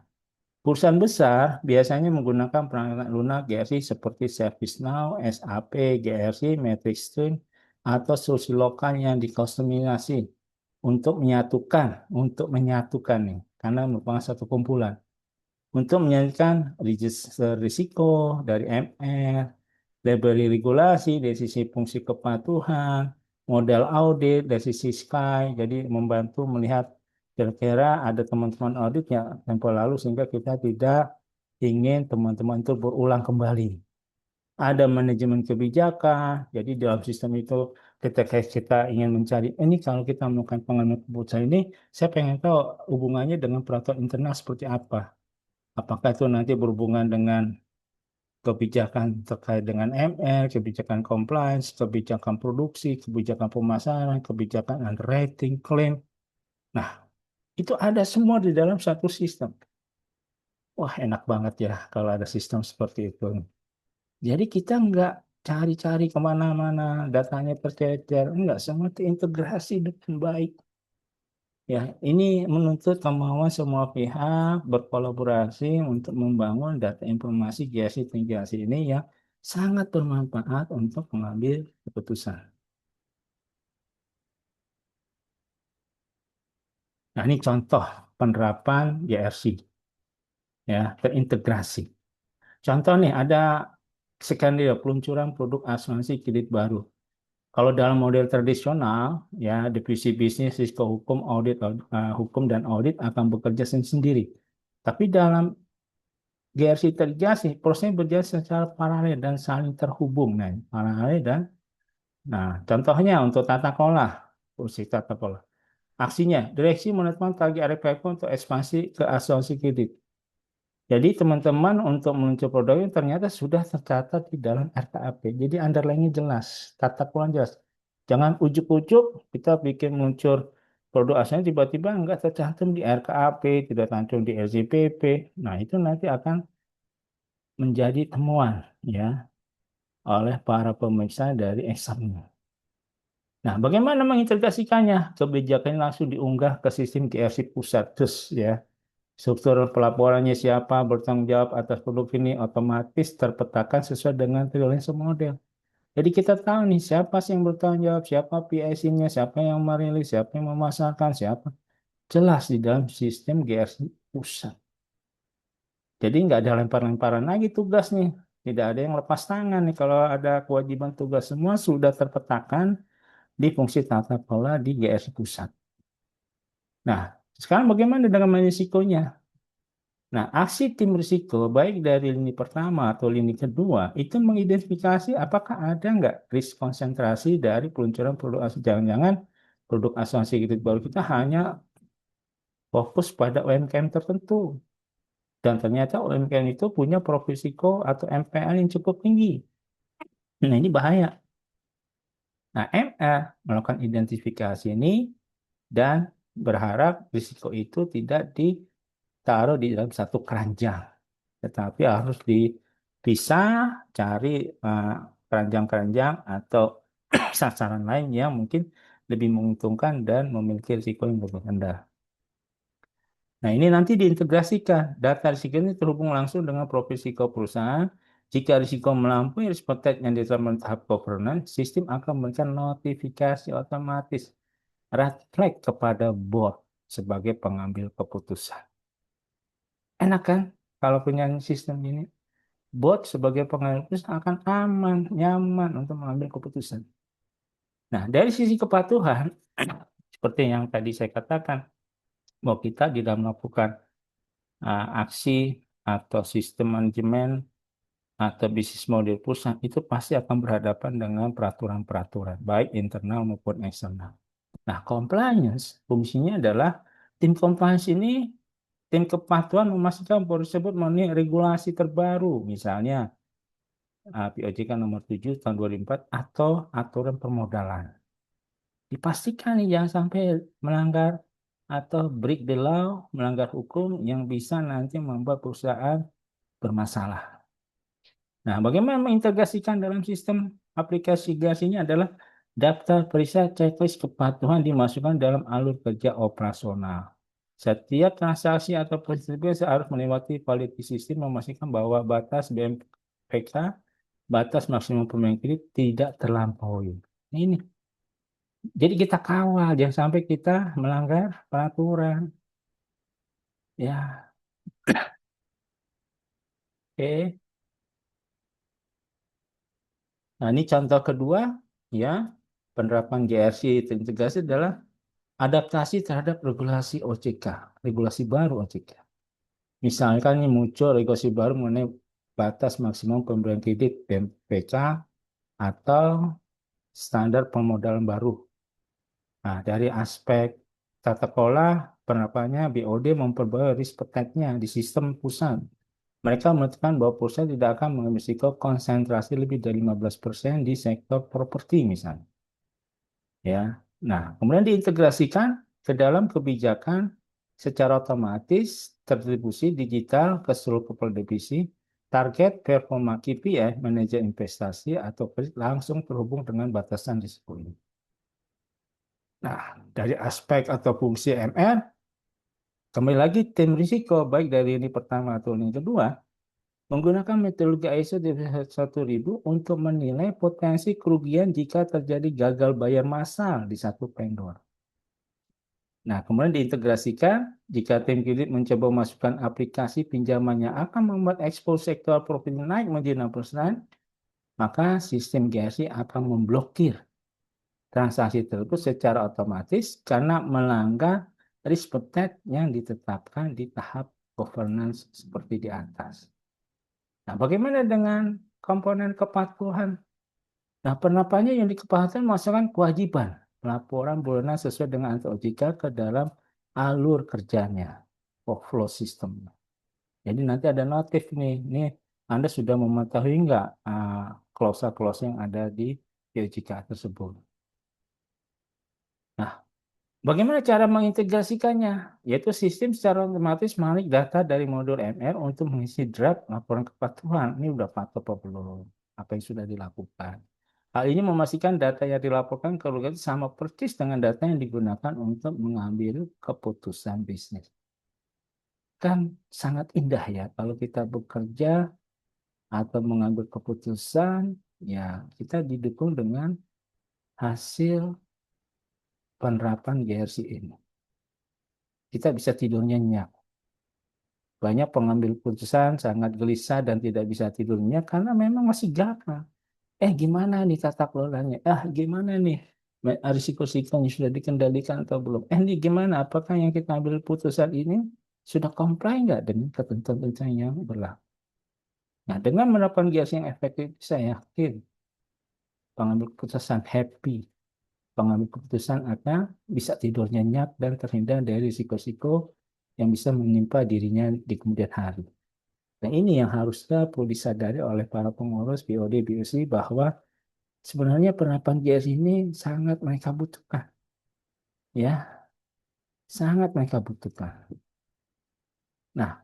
Speaker 1: Perusahaan besar biasanya menggunakan perangkat lunak GRC seperti ServiceNow, SAP, GRC, MatrixStream, atau solusi lokal yang dikustomisasi untuk menyatukan nih, karena merupakan satu kumpulan untuk menyelesaikan register risiko dari MR, library regulasi dari sisi fungsi kepatuhan, model audit dari sisi SKY, jadi membantu melihat kira-kira ada teman-teman audit yang tempoh lalu sehingga kita tidak ingin teman-teman itu berulang kembali. Ada manajemen kebijakan, jadi dalam sistem itu ketika kita ingin mencari, ini kalau kita melakukan pengambilan keputusan ini, saya pengen tahu hubungannya dengan peraturan internal seperti apa. Apakah itu nanti berhubungan dengan kebijakan terkait dengan ML, kebijakan compliance, kebijakan produksi, kebijakan pemasaran, kebijakan underwriting, claim. Nah, itu ada semua di dalam satu sistem. Wah, enak banget ya kalau ada sistem seperti itu. Jadi kita nggak cari-cari kemana-mana, datanya tercecer, enggak, semua terintegrasi dengan baik. Ya, ini menuntut kemauan semua pihak berkolaborasi untuk membangun data informasi GIS integrasi ini yang sangat bermanfaat untuk mengambil keputusan. Nah, ini contoh penerapan GRC, ya, terintegrasi. Contoh nih, ada skenario peluncuran produk asuransi kredit baru. Kalau dalam model tradisional, ya, divisi bisnis, risiko hukum, hukum dan audit akan bekerja sendiri. Tapi dalam GRC integrasi, prosesnya berjalan secara paralel dan saling terhubung. Nah, paralel dan, nah, contohnya untuk tata kelola, fungsi tata kelola. Aksinya, direksi menetapkan target RPK untuk ekspansi ke asuransi kredit. Jadi teman-teman untuk meluncur produk ini ternyata sudah tercatat di dalam RKAP. Jadi underline-nya jelas, tata kelola jelas. Jangan ujuk-ujuk kita bikin meluncur produk asalnya tiba-tiba nggak tercantum di RKAP, tidak tercantum di LJPP. Nah, itu nanti akan menjadi temuan ya oleh para pemeriksa dari examiner. Nah, bagaimana mengintegrasikannya? Kebijakannya langsung diunggah ke sistem GRC pusat, terus ya. Struktur pelaporannya siapa bertanggung jawab atas produk ini otomatis terpetakan sesuai dengan freelance model. Jadi kita tahu nih siapa sih yang bertanggung jawab, siapa PIC-nya, siapa yang merilis, siapa yang memasarkan, siapa. Jelas di dalam sistem GRC pusat. Jadi nggak ada lempar-lemparan lagi tugas nih. Tidak ada yang lepas tangan nih. Kalau ada kewajiban tugas semua sudah terpetakan di fungsi tata kelola di GRC pusat. Nah, sekarang bagaimana dengan risikonya? Nah, aksi tim risiko baik dari lini pertama atau lini kedua itu mengidentifikasi apakah ada nggak risk konsentrasi dari peluncuran produk asuransi. Jangan-jangan produk asuransi kredit baru kita hanya fokus pada UMKM tertentu. Dan ternyata UMKM itu punya profil risiko atau MPL yang cukup tinggi. Nah, ini bahaya. Nah, MR melakukan identifikasi ini dan berharap risiko itu tidak ditaruh di dalam satu keranjang, tetapi harus dipisah, cari eh, keranjang-keranjang atau sasaran lain yang mungkin lebih menguntungkan dan memiliki risiko yang lebih rendah. Nah, ini nanti diintegrasikan. Data risiko ini terhubung langsung dengan profil risiko perusahaan. Jika risiko melampaui risk appetite yang ditetapkan tahap governance, sistem akan memberikan notifikasi otomatis red flag kepada board sebagai pengambil keputusan. Enak kan kalau punya sistem ini? Bot sebagai pengambil keputusan akan aman, nyaman untuk mengambil keputusan. Nah, dari sisi kepatuhan, seperti yang tadi saya katakan, bahwa kita di dalam melakukan aksi atau sistem manajemen atau bisnis model perusahaan itu pasti akan berhadapan dengan peraturan-peraturan, baik internal maupun eksternal. Nah, compliance fungsinya adalah tim compliance ini, tim kepatuhan memastikan bahwa tersebut memenuhi regulasi terbaru, misalnya POJK nomor 7 tahun 2004 atau aturan permodalan. Dipastikan nih jangan sampai melanggar atau break the law, melanggar hukum yang bisa nanti membuat perusahaan bermasalah. Nah, bagaimana mengintegrasikan dalam sistem aplikasi gasnya adalah daftar periksa checklist kepatuhan dimasukkan dalam alur kerja operasional. Setiap transaksi atau proses harus melewati validasi sistem memastikan bahwa batas BMPK, batas maksimum pemain kredit tidak terlampaui. Ini. Jadi kita kawal, jangan sampai kita melanggar peraturan. Ya, oke. Nah, ini contoh kedua, ya, penerapan GRC terintegrasi adalah adaptasi terhadap regulasi OJK, regulasi baru OJK. Misalkan ini muncul regulasi baru mengenai batas maksimum pemberian kredit BMPK atau standar permodalan baru. Nah, dari aspek tata kelola, penerapannya BOD memperbarui risk appetite-nya di sistem pusat. Mereka menentukan bahwa perusahaan tidak akan mengambil risiko konsentrasi lebih dari 15% di sektor properti misalnya. Ya. Nah, kemudian diintegrasikan ke dalam kebijakan secara otomatis terdistribusi digital ke seluruh kepala divisi, target performa KPI, manajer investasi atau kredit langsung terhubung dengan batasan risiko ini. Nah, dari aspek atau fungsi MR, kembali lagi tim risiko baik dari ini pertama atau ini kedua menggunakan metodologi ISO 1000 untuk menilai potensi kerugian jika terjadi gagal bayar massal di satu vendor. Nah, kemudian diintegrasikan, jika tim kredit mencoba memasukkan aplikasi pinjaman yang akan membuat ekspor sektor profit naik menjadi 6%, maka sistem GRC akan memblokir transaksi tersebut secara otomatis karena melanggar risk appetite yang ditetapkan di tahap governance seperti di atas. Nah, bagaimana dengan komponen kepatuhan? Nah, penerapannya yang dikepatuhan memasukkan kewajiban laporan bulanan sesuai dengan aturan OJK ke dalam alur kerjanya, workflow system. Jadi nanti ada notif nih, ini Anda sudah mengetahui nggak klausa-klausa yang ada di OJK tersebut. Nah, bagaimana cara mengintegrasikannya? Yaitu sistem secara otomatis menarik data dari modul MR untuk mengisi draft laporan kepatuhan. Ini udah patuh apa belum? Apa yang sudah dilakukan? Hal ini memastikan data yang dilaporkan ke organisasi sama persis dengan data yang digunakan untuk mengambil keputusan bisnis. Kan sangat indah ya kalau kita bekerja atau mengambil keputusan, ya kita didukung dengan hasil penerapan GRC ini. Kita bisa tidur nyenyak. Banyak pengambil keputusan sangat gelisah dan tidak bisa tidurnya karena memang masih gagal. Gimana nih tata kelolanya? Gimana nih risiko-risikonya sudah dikendalikan atau belum? Nih gimana? Apakah yang kita ambil putusan ini sudah comply nggak dengan ketentuan yang berlaku? Nah, dengan menerapkan GRC yang efektif, saya yakin pengambil keputusan happy, pengambil keputusan akan bisa tidur nyenyak dan terhindar dari risiko-risiko yang bisa menimpa dirinya di kemudian hari. Nah, ini yang harusnya perlu disadari oleh para pengurus BOD, BOC bahwa sebenarnya penerapan GRC ini sangat mereka butuhkan. Ya, sangat mereka butuhkan. Nah,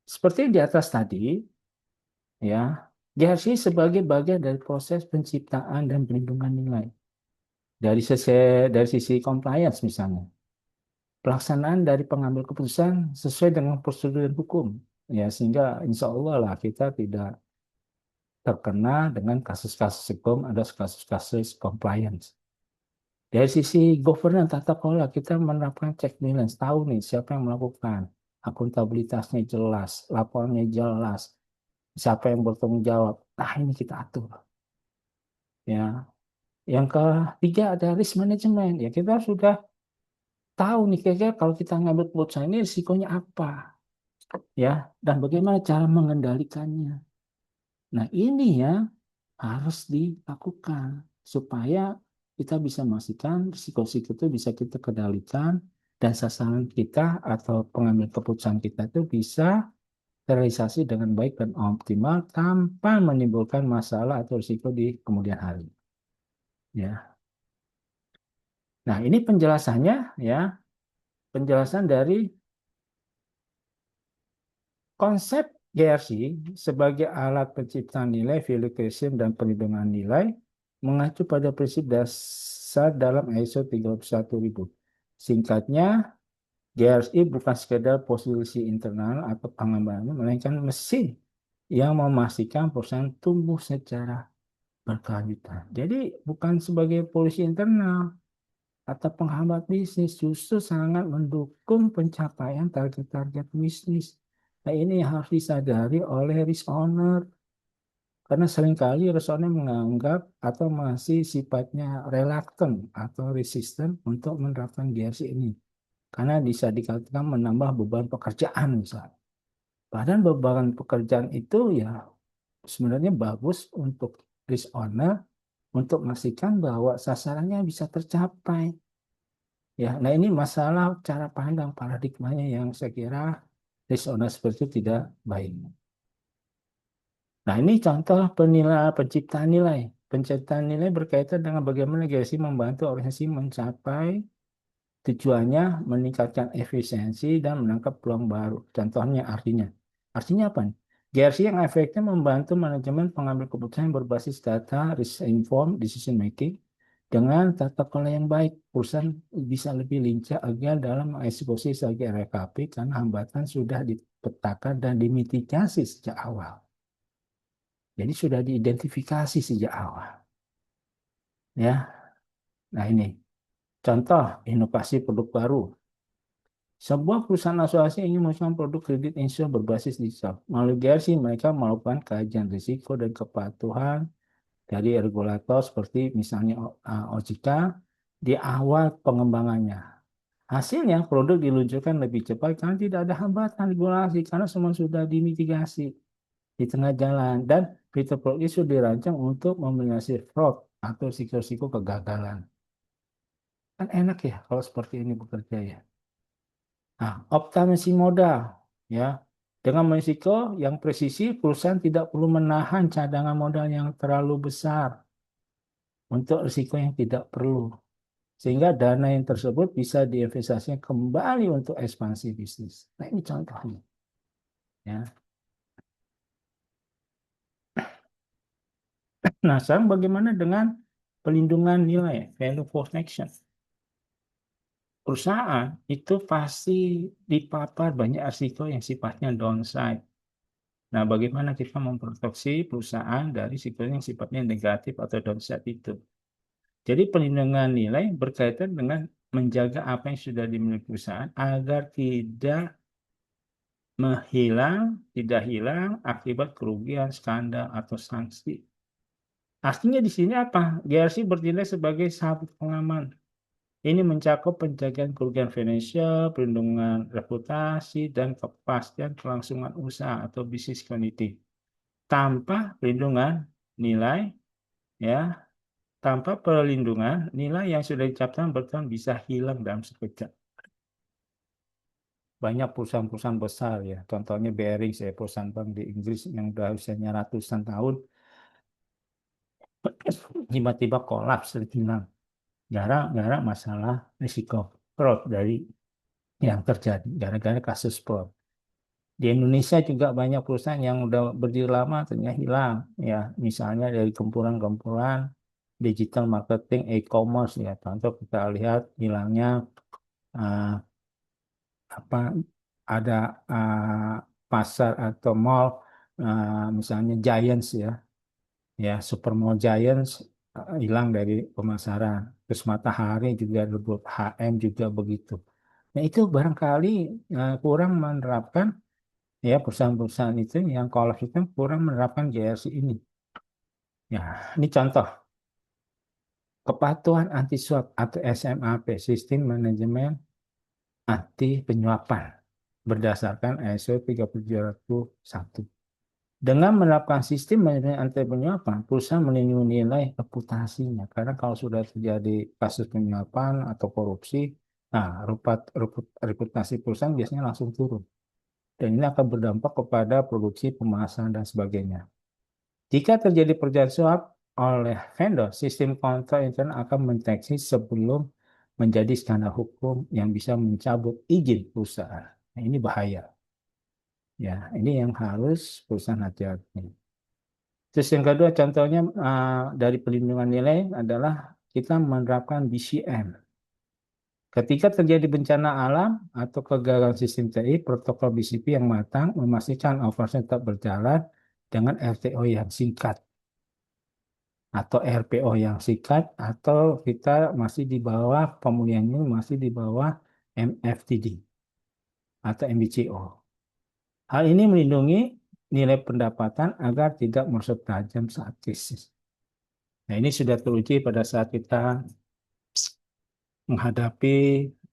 Speaker 1: seperti di atas tadi, ya, GRC sebagai bagian dari proses penciptaan dan perlindungan nilai. Dari sisi compliance misalnya, pelaksanaan dari pengambil keputusan sesuai dengan prosedur dan hukum, ya sehingga insya Allah lah kita tidak terkena dengan kasus-kasus hukum, ada kasus-kasus compliance. Dari sisi governance tata kelola kita menerapkan check balance, tahu nih siapa yang melakukan, akuntabilitasnya jelas, laporannya jelas, siapa yang bertanggung jawab. Nah, ini kita atur. Ya, yang ketiga ada risk management. Ya, kita sudah tahu nih kira-kira kalau kita ngambil keputusan ini risikonya apa, ya, dan bagaimana cara mengendalikannya. Nah, ini ya harus dilakukan supaya kita bisa memastikan risiko-risiko itu bisa kita kendalikan dan sasaran kita atau pengambil keputusan kita itu bisa terrealisasi dengan baik dan optimal tanpa menimbulkan masalah atau risiko di kemudian hari. Ya. Nah, ini penjelasannya ya, penjelasan dari konsep GRC sebagai alat penciptaan nilai, value creation, dan perlindungan nilai mengacu pada prinsip dasar dalam ISO 31000. Singkatnya, GRC bukan sekedar posisi internal atau pengembangan, melainkan mesin yang memastikan perusahaan tumbuh secara berkelanjutan. Jadi bukan sebagai polisi internal atau penghambat bisnis, justru sangat mendukung pencapaian target-target bisnis. Nah, ini yang harus disadari oleh risk owner. Karena seringkali risk owner menganggap atau masih sifatnya reluctant atau resistant untuk menerapkan GRC ini. Karena bisa dikatakan menambah beban pekerjaan misalnya. Padahal beban pekerjaan itu ya sebenarnya bagus untuk risk owner untuk memastikan bahwa sasarannya bisa tercapai. Ya, nah ini masalah cara pandang paradigmanya yang saya kira dishonest seperti itu tidak baik. Nah, ini contoh penilaian penciptaan nilai. Penciptaan nilai berkaitan dengan bagaimana GRC membantu organisasi mencapai tujuannya, meningkatkan efisiensi dan menangkap peluang baru. Contohnya artinya. Artinya apa nih? GRC yang efektif membantu manajemen pengambil keputusan yang berbasis data, risk informed decision making, dengan tata kelola yang baik, perusahaan bisa lebih lincah agar dalam mengeksekusi strategi RKP karena hambatan sudah dipetakan dan dimitigasi sejak awal. Jadi sudah diidentifikasi sejak awal. Ya, nah ini. Contoh, inovasi produk baru. Sebuah perusahaan asuransi ingin mengembangkan produk kredit insurans berbasis digital. Melalui GRC, mereka melakukan kajian risiko dan kepatuhan dari regulator seperti misalnya OJK di awal pengembangannya. Hasilnya, produk diluncurkan lebih cepat karena tidak ada hambatan regulasi karena semua sudah dimitigasi di tengah jalan dan fitur produk itu dirancang untuk meminimalisir fraud atau risiko-risiko kegagalan. Kan enak ya kalau seperti ini bekerja ya. Nah, optimasi modal ya. Dengan risiko yang presisi, perusahaan tidak perlu menahan cadangan modal yang terlalu besar untuk risiko yang tidak perlu. Sehingga dana yang tersebut bisa diinvestasikan kembali untuk ekspansi bisnis. Nah, ini contohnya. Ya. Nah, sekarang bagaimana dengan pelindungan nilai, value protection? Perusahaan itu pasti dipapar banyak risiko yang sifatnya downside. Nah, bagaimana kita memproteksi perusahaan dari risiko yang sifatnya negatif atau downside itu? Jadi pelindungan nilai berkaitan dengan menjaga apa yang sudah dimiliki perusahaan agar tidak hilang akibat kerugian, skandal, atau sanksi. Artinya di sini apa? GRC bertindak sebagai sahabat pengaman. Ini mencakup penjagaan kerugian finansial, perlindungan reputasi, dan kepastian kelangsungan usaha atau bisnis continuity. Tanpa perlindungan nilai, ya, tanpa perlindungan nilai yang sudah dicatatkan bertahun bisa hilang dalam sekejap. Banyak perusahaan-perusahaan besar ya, contohnya Barings ya, perusahaan bank di Inggris yang sudah usianya ratusan tahun, tiba-tiba kolaps hilang. Gara-gara masalah risiko fraud dari yang terjadi gara-gara kasus fraud. Di Indonesia juga banyak perusahaan yang udah berdiri lama ternyata hilang ya, misalnya dari gempuran-gempuran digital marketing e-commerce ya. Contoh kita lihat hilangnya eh, apa ada pasar atau mall misalnya Giants ya, ya Supermall Giants hilang dari pemasaran. Terus Matahari juga rebut, HM juga begitu. Nah, itu barangkali kurang menerapkan ya perusahaan-perusahaan itu yang kolaps itu kurang menerapkan GRC ini. Ya, ini contoh kepatuhan anti suap atau SMAP, Sistem Manajemen Anti Penyuapan berdasarkan ISO 37001. Dengan menerapkan sistem manajemen anti penyuapan, perusahaan melindungi nilai reputasinya. Karena kalau sudah terjadi kasus penyuapan atau korupsi, nah reputasi perusahaan biasanya langsung turun. Dan ini akan berdampak kepada produksi, pemasaran, dan sebagainya. Jika terjadi perjalanan suap oleh vendor, sistem kontrol internal akan mendeteksi sebelum menjadi skandal hukum yang bisa mencabut izin perusahaan. Nah, ini bahaya. Ya, ini yang harus perusahaan hati-hati. Terus yang kedua contohnya dari pelindungan nilai adalah kita menerapkan BCM. Ketika terjadi bencana alam atau kegagalan sistem TI, protokol BCP yang matang memastikan operasi tetap berjalan dengan RTO yang singkat atau RPO yang singkat atau kita masih di bawah pemulihannya masih di bawah MFTD atau MBCO. Hal ini melindungi nilai pendapatan agar tidak merosot tajam saat krisis. Nah, ini sudah teruji pada saat kita menghadapi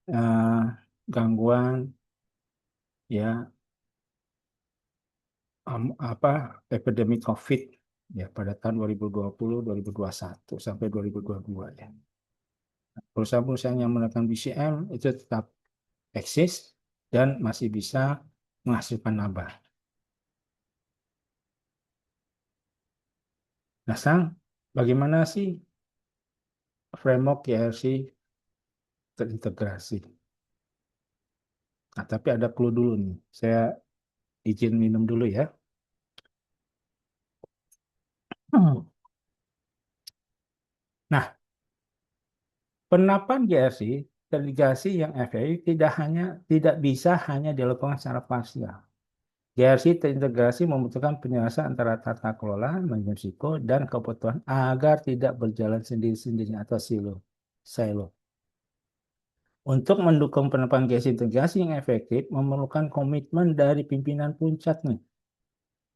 Speaker 1: eh, gangguan ya apa epidemi COVID ya pada tahun 2020, 2021 sampai 2022 ya. Perusahaan-perusahaan yang menggunakan BCM itu tetap eksis dan masih bisa menghasilkan laba. Nah, Sang, bagaimana sih framework YRC terintegrasi? Nah, tapi ada clue dulu nih. Saya izin minum dulu ya. Nah, penerapan GRC integrasi yang efektif tidak bisa hanya dilakukan secara parsial. GRC terintegrasi membutuhkan penyelesaian antara tata kelola, manajemen risiko, dan kebutuhan agar tidak berjalan sendiri-sendiri atau silo. Untuk mendukung penerapan gas integrasi yang efektif, memerlukan komitmen dari pimpinan puncak nih.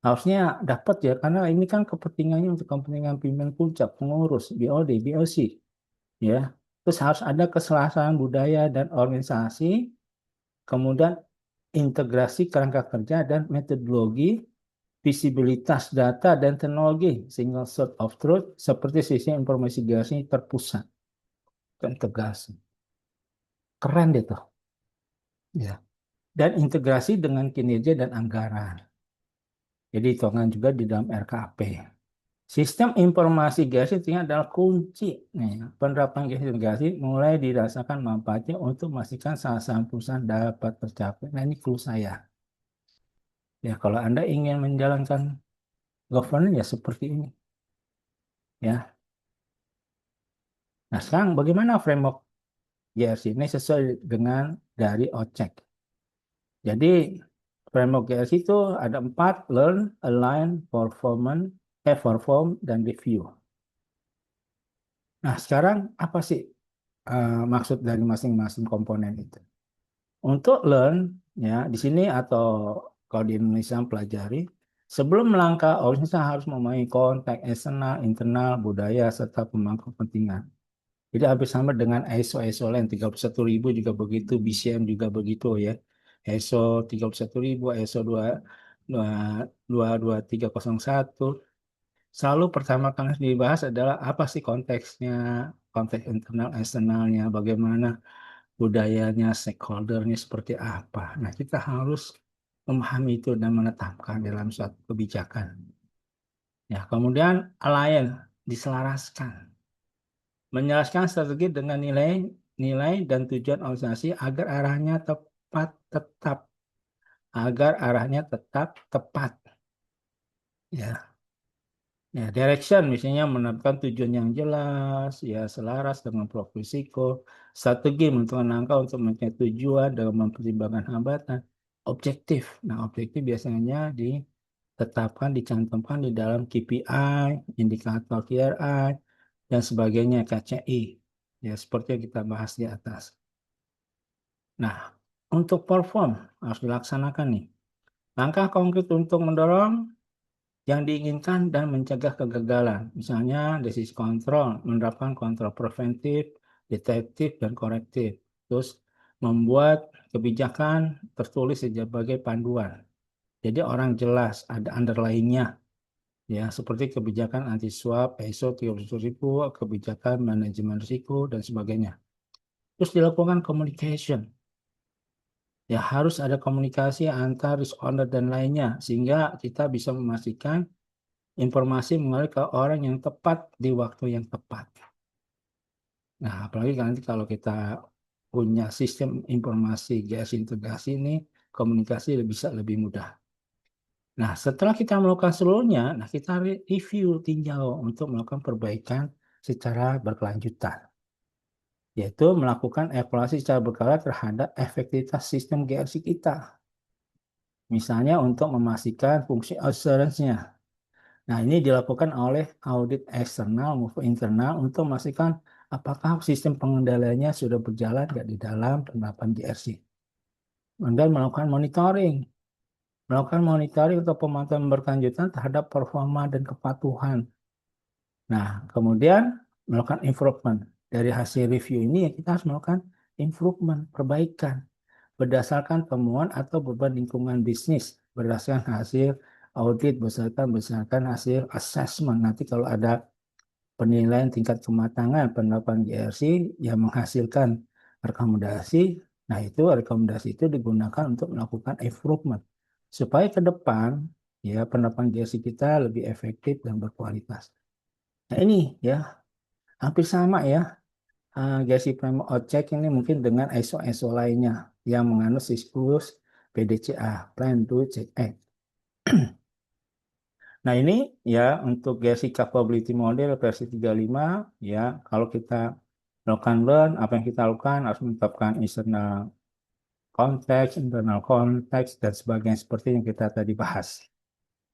Speaker 1: Harusnya dapat ya, karena ini kan kepentingannya untuk kepentingan pimpinan puncak, pengurus, BOD, BOC, ya. Terus harus ada keselarasan budaya dan organisasi, kemudian integrasi kerangka kerja dan metodologi, visibilitas data dan teknologi, single source of truth, seperti sistem informasi gas ini terpusat, terintegrasi. Keren deh tuh. Ya. Dan integrasi dengan kinerja dan anggaran. Jadi hitungan juga di dalam RKP. Sistem informasi gas itu adalah kunci. Nih, penerapan gas integrasi mulai dirasakan manfaatnya untuk memastikan sasaran perusahaan dapat tercapai. Nah, ini clue saya. Ya, kalau Anda ingin menjalankan governance ya seperti ini. Ya. Nah, sekarang bagaimana framework GRC ini sesuai dengan dari OCEC. Jadi, framework GRC itu ada 4, learn, align, perform, dan review. Nah, sekarang apa sih maksud dari masing-masing komponen itu? Untuk learn, ya di sini atau kalau di Indonesia pelajari, sebelum melangkah, organisasi harus memahami konteks eksternal, internal, budaya, serta pemangku kepentingan. Jadi hampir sama dengan ISO lain, 31.000 juga begitu, BCM juga begitu ya. ISO 31.000, ISO 22301. Selalu pertama kali dibahas adalah apa sih konteksnya, konteks internal, eksternalnya, bagaimana budayanya, stakeholdernya seperti apa. Nah, kita harus memahami itu dan menetapkan dalam suatu kebijakan. Ya, kemudian align, diselaraskan. Menjelaskan strategi dengan nilai dan tujuan organisasi agar arahnya tetap, agar arahnya tetap tepat. Ya, ya, direction misalnya menentukan tujuan yang jelas, ya selaras dengan profil risiko, strategi menentukan langkah untuk mencapai tujuan dengan mempertimbangkan hambatan, objektif. Nah, objektif biasanya ditetapkan, dicantumkan di dalam KPI, indikator KRI, dan sebagainya, KCI. Ya, seperti yang kita bahas di atas. Nah, untuk perform harus dilaksanakan nih. Langkah konkret untuk mendorong yang diinginkan dan mencegah kegagalan. Misalnya disease control, menerapkan kontrol preventif, detektif, dan korektif. Terus membuat kebijakan tertulis sebagai panduan. Jadi orang jelas, ada underline-nya. Ya, seperti kebijakan anti swap, ISO 31000, kebijakan manajemen risiko, dan sebagainya. Terus dilakukan communication. Ya, harus ada komunikasi antar risk owner dan lainnya, sehingga kita bisa memastikan informasi mengalir ke orang yang tepat di waktu yang tepat. Nah, apalagi nanti kalau kita punya sistem informasi gas integrasi ini, komunikasi bisa lebih mudah. Nah, setelah kita melakukan seluruhnya, nah kita review, tinjau untuk melakukan perbaikan secara berkelanjutan, yaitu melakukan evaluasi secara berkala terhadap efektivitas sistem GRC kita. Misalnya untuk memastikan fungsi assurance-nya. Nah, ini dilakukan oleh audit eksternal maupun internal untuk memastikan apakah sistem pengendaliannya sudah berjalan nggak di dalam penerapan GRC. Dan melakukan monitoring atau pemantauan berkelanjutan terhadap performa dan kepatuhan. Nah, kemudian melakukan improvement. Dari hasil review ini kita harus melakukan improvement, perbaikan berdasarkan temuan atau beban lingkungan bisnis, berdasarkan hasil audit, berdasarkan hasil assessment. Nanti kalau ada penilaian tingkat kematangan penerapan GRC yang menghasilkan rekomendasi, nah itu rekomendasi itu digunakan untuk melakukan improvement supaya ke depan ya penerapan GRC kita lebih efektif dan berkualitas. Nah ini ya hampir sama ya GRC Framework Outcheck ini mungkin dengan ISO lainnya yang menganut siklus PDCA, Plan, Do, Check, Act. Nah ini ya untuk GRC Capability Model versi 35 ya kalau kita melakukan learn apa yang kita lakukan harus menetapkan external konteks, internal konteks dan sebagainya seperti yang kita tadi bahas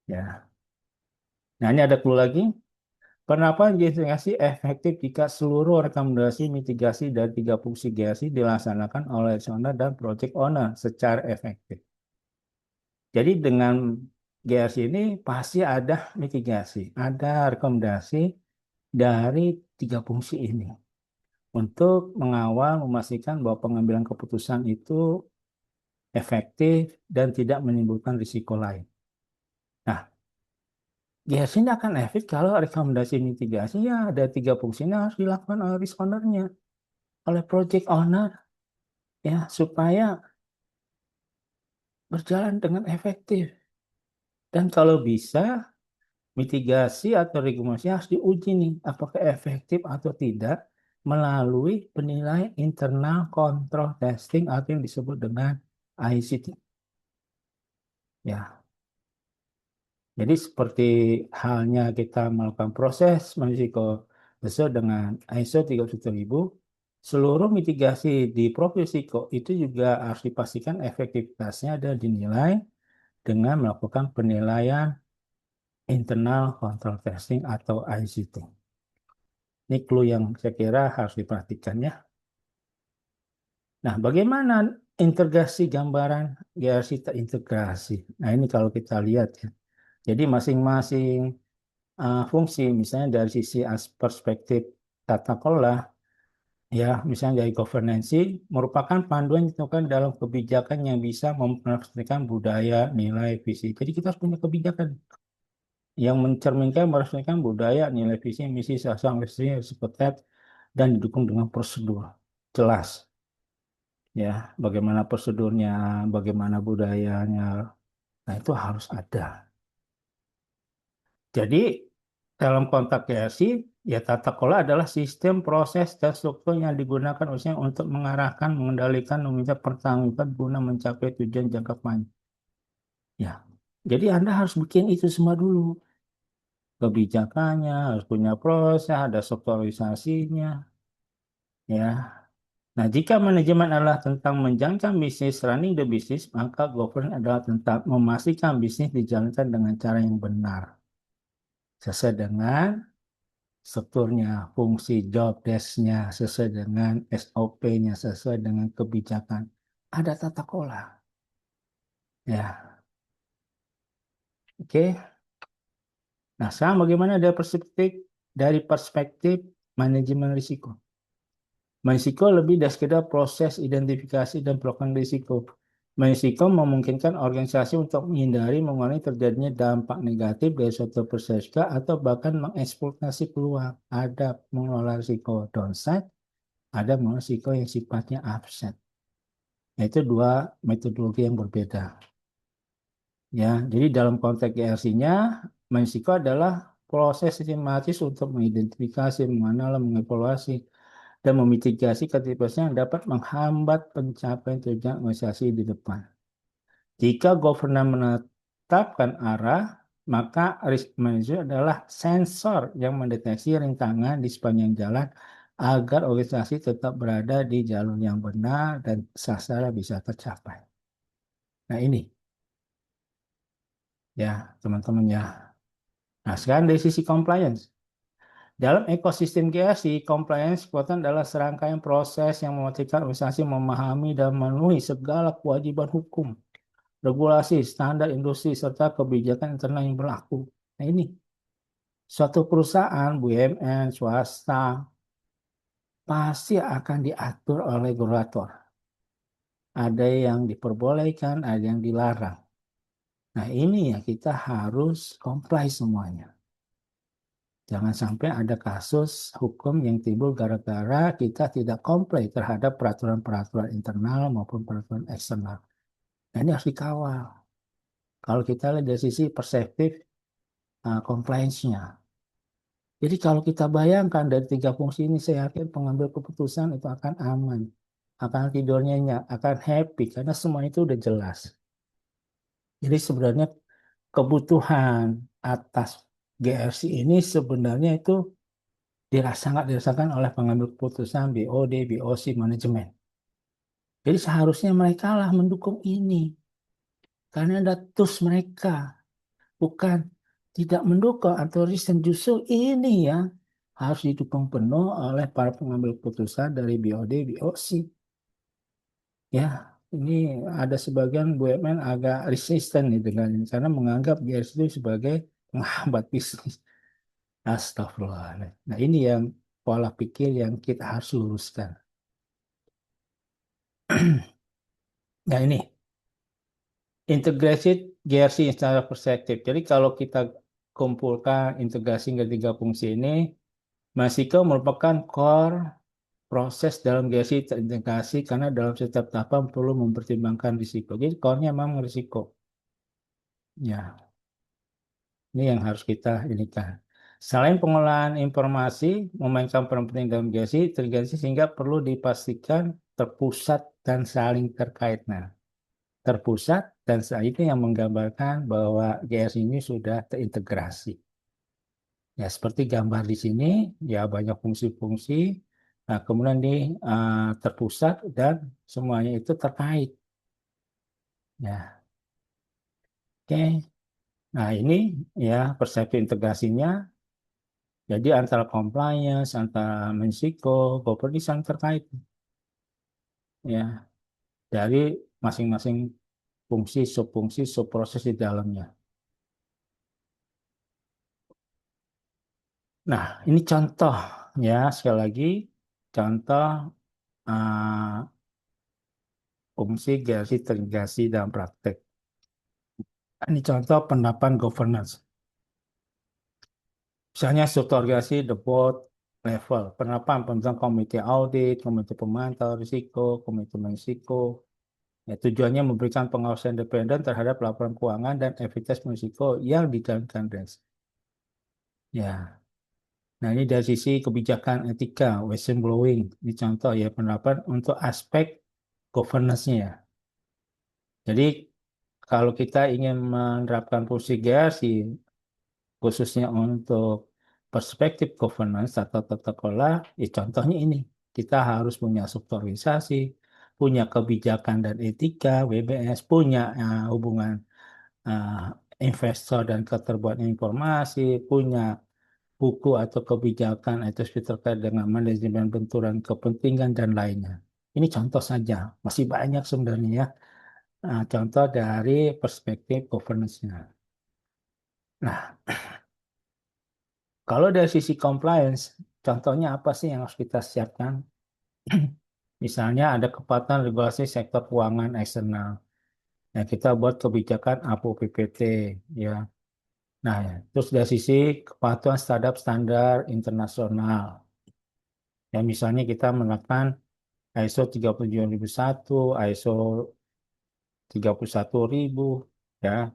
Speaker 1: ya. Nah ini ada clue lagi Penerapan mitigasi efektif jika seluruh rekomendasi mitigasi dari tiga fungsi GRC dilaksanakan oleh owner dan project owner secara efektif. Jadi dengan GRC ini pasti ada mitigasi, ada rekomendasi dari tiga fungsi ini untuk mengawal, memastikan bahwa pengambilan keputusan itu efektif dan tidak menimbulkan risiko lain. Nah, GRC ini akan efektif kalau rekomendasi mitigasi ya ada tiga fungsinya harus dilakukan oleh risk owner-nya, oleh project owner ya supaya berjalan dengan efektif. Dan kalau bisa mitigasi atau regulasi harus diuji nih apakah efektif atau tidak melalui penilaian internal control testing atau yang disebut dengan ICT. Ya, jadi seperti halnya kita melakukan proses risiko sesuai dengan ISO 37000, seluruh mitigasi di profil risiko itu juga harus dipastikan efektivitasnya dan dinilai dengan melakukan penilaian internal control testing atau ICT. Ini clue yang saya kira harus diperhatikan ya. Nah, bagaimana integrasi gambaran GRC terintegrasi? Nah, ini kalau kita lihat ya. Jadi masing-masing fungsi, misalnya dari sisi perspektif tata kelola, ya, misalnya dari governance, merupakan panduan yang ditentukan dalam kebijakan yang bisa memperhatikan budaya, nilai, visi. Jadi kita harus punya kebijakan yang mencerminkan meresmikan budaya, nilai visi, misi, sasaran, visi, seperti dan didukung dengan prosedur jelas. Ya, bagaimana prosedurnya, bagaimana budayanya, nah itu harus ada. Jadi dalam konteks GRC, ya tata kelola adalah sistem, proses, dan struktur yang digunakan usia untuk mengarahkan, mengendalikan, meminta pertanggungjawaban guna mencapai tujuan jangka panjang. Ya, jadi Anda harus bikin itu semua dulu. Kebijakannya harus punya proses, ada strukturisasinya, ya. Nah, jika manajemen adalah tentang menjalankan bisnis, running the business, maka governance adalah tentang memastikan bisnis dijalankan dengan cara yang benar, sesuai dengan strukturnya, fungsi job desk-nya, sesuai dengan SOP-nya, sesuai dengan kebijakan. Ada tata kelola. Ya, oke. Nah, sekarang bagaimana dari perspektif manajemen risiko? Risiko lebih dari sekedar proses identifikasi dan peluang risiko. Risiko memungkinkan organisasi untuk menghindari mengurangi terjadinya dampak negatif dari suatu peristiwa atau bahkan mengeksploitasi peluang. Ada mengelola risiko downside, ada mengelola risiko yang sifatnya upside. Yaitu dua metodologi yang berbeda. Ya, jadi dalam konteks GRC-nya, risiko adalah proses sistematis untuk mengidentifikasi, mengenal, mengevaluasi, dan memitigasi ketidakpastian yang dapat menghambat pencapaian tujuan organisasi di depan. Jika governance menetapkan arah, maka risk management adalah sensor yang mendeteksi rintangan di sepanjang jalan agar organisasi tetap berada di jalur yang benar dan sasaran bisa tercapai. Nah ini ya teman-teman ya. Nah sekarang dari sisi compliance. Dalam ekosistem GRC, compliance kekuatan adalah serangkaian proses yang memastikan organisasi memahami dan memenuhi segala kewajiban hukum, regulasi, standar industri, serta kebijakan internal yang berlaku. Nah ini, suatu perusahaan, BUMN, swasta, pasti akan diatur oleh regulator. Ada yang diperbolehkan, ada yang dilarang. Nah ini ya kita harus comply semuanya. Jangan sampai ada kasus hukum yang timbul gara-gara kita tidak comply terhadap peraturan-peraturan internal maupun peraturan eksternal. Nah, ini harus dikawal. Kalau kita lihat dari sisi perspektif compliance-nya. Jadi kalau kita bayangkan dari tiga fungsi ini, saya yakin pengambil keputusan itu akan aman. Akan tidurnya akan happy karena semua itu udah jelas. Jadi sebenarnya kebutuhan atas GRC ini sebenarnya itu sangat dirasakan oleh pengambil keputusan BOD, BOC, manajemen. Jadi seharusnya mereka lah mendukung ini. Karena ada tools mereka. Bukan tidak mendukung atau resisten, justru ini yang harus didukung penuh oleh para pengambil keputusan dari BOD, BOC. Ya, ini ada sebagian BUMN agak resisten nih dengan ini karena menganggap GRC itu sebagai penghambat bisnis. Astagfirullah. Nah, ini yang pola pikir yang kita harus luruskan. Nah, ini integrasi GRC secara perspektif. Jadi kalau kita kumpulkan integrasi ketiga fungsi ini, Masiko merupakan core proses dalam GRC terintegrasi karena dalam setiap tahapan perlu mempertimbangkan risiko. Jadi core-nya memang risiko. Ya, ini yang harus kita inikan. Selain pengolahan informasi memainkan peran penting dalam GRC, integrasi sehingga perlu dipastikan terpusat dan saling terkait. Nah, terpusat dan saat itu yang menggambarkan bahwa GRC ini sudah terintegrasi. Ya, seperti gambar di sini, ya banyak fungsi-fungsi. Nah, kemudian terpusat dan semuanya itu terkait. Ya, oke. Nah, ini ya persepsi integrasinya. Jadi antara compliance, antara Mensiko, properti saling terkait. Ya, dari masing-masing fungsi, subfungsi, subproses di dalamnya. Nah, ini contoh ya, sekali lagi contoh uh, fungsi GRC terintegrasi dalam praktek. Ini contoh penerapan governance. Misalnya struktur organisasi the board level, penerapan pembentukan komite audit, komite pemantau risiko, komite risiko. Ya, tujuannya memberikan pengawasan independen terhadap laporan keuangan dan efektivitas risiko yang dijalankan DES. Ya, nah ini dari sisi kebijakan etika, whistleblowing, ini contoh ya penerapan untuk aspek governance-nya ya. Jadi kalau kita ingin menerapkan fungsi GRC khususnya untuk perspektif governance atau tata kelola, ya contohnya ini. Kita harus punya strukturisasi, punya kebijakan dan etika, WBS, punya hubungan eh, investor dan keterbuatan informasi, punya buku atau kebijakan itu terkait dengan manajemen benturan kepentingan dan lainnya. Ini contoh saja, masih banyak sebenarnya ya. Contoh dari perspektif governance-nya. Nah, kalau dari sisi compliance, contohnya apa sih yang harus kita siapkan? Misalnya ada kepatuhan regulasi sektor keuangan eksternal. Nah, kita buat kebijakan APO PPT, ya. Nah, ya. Terus dari sisi kepatuhan terhadap standar internasional. Ya, misalnya kita menerapkan ISO 37001, ISO 31000, ya.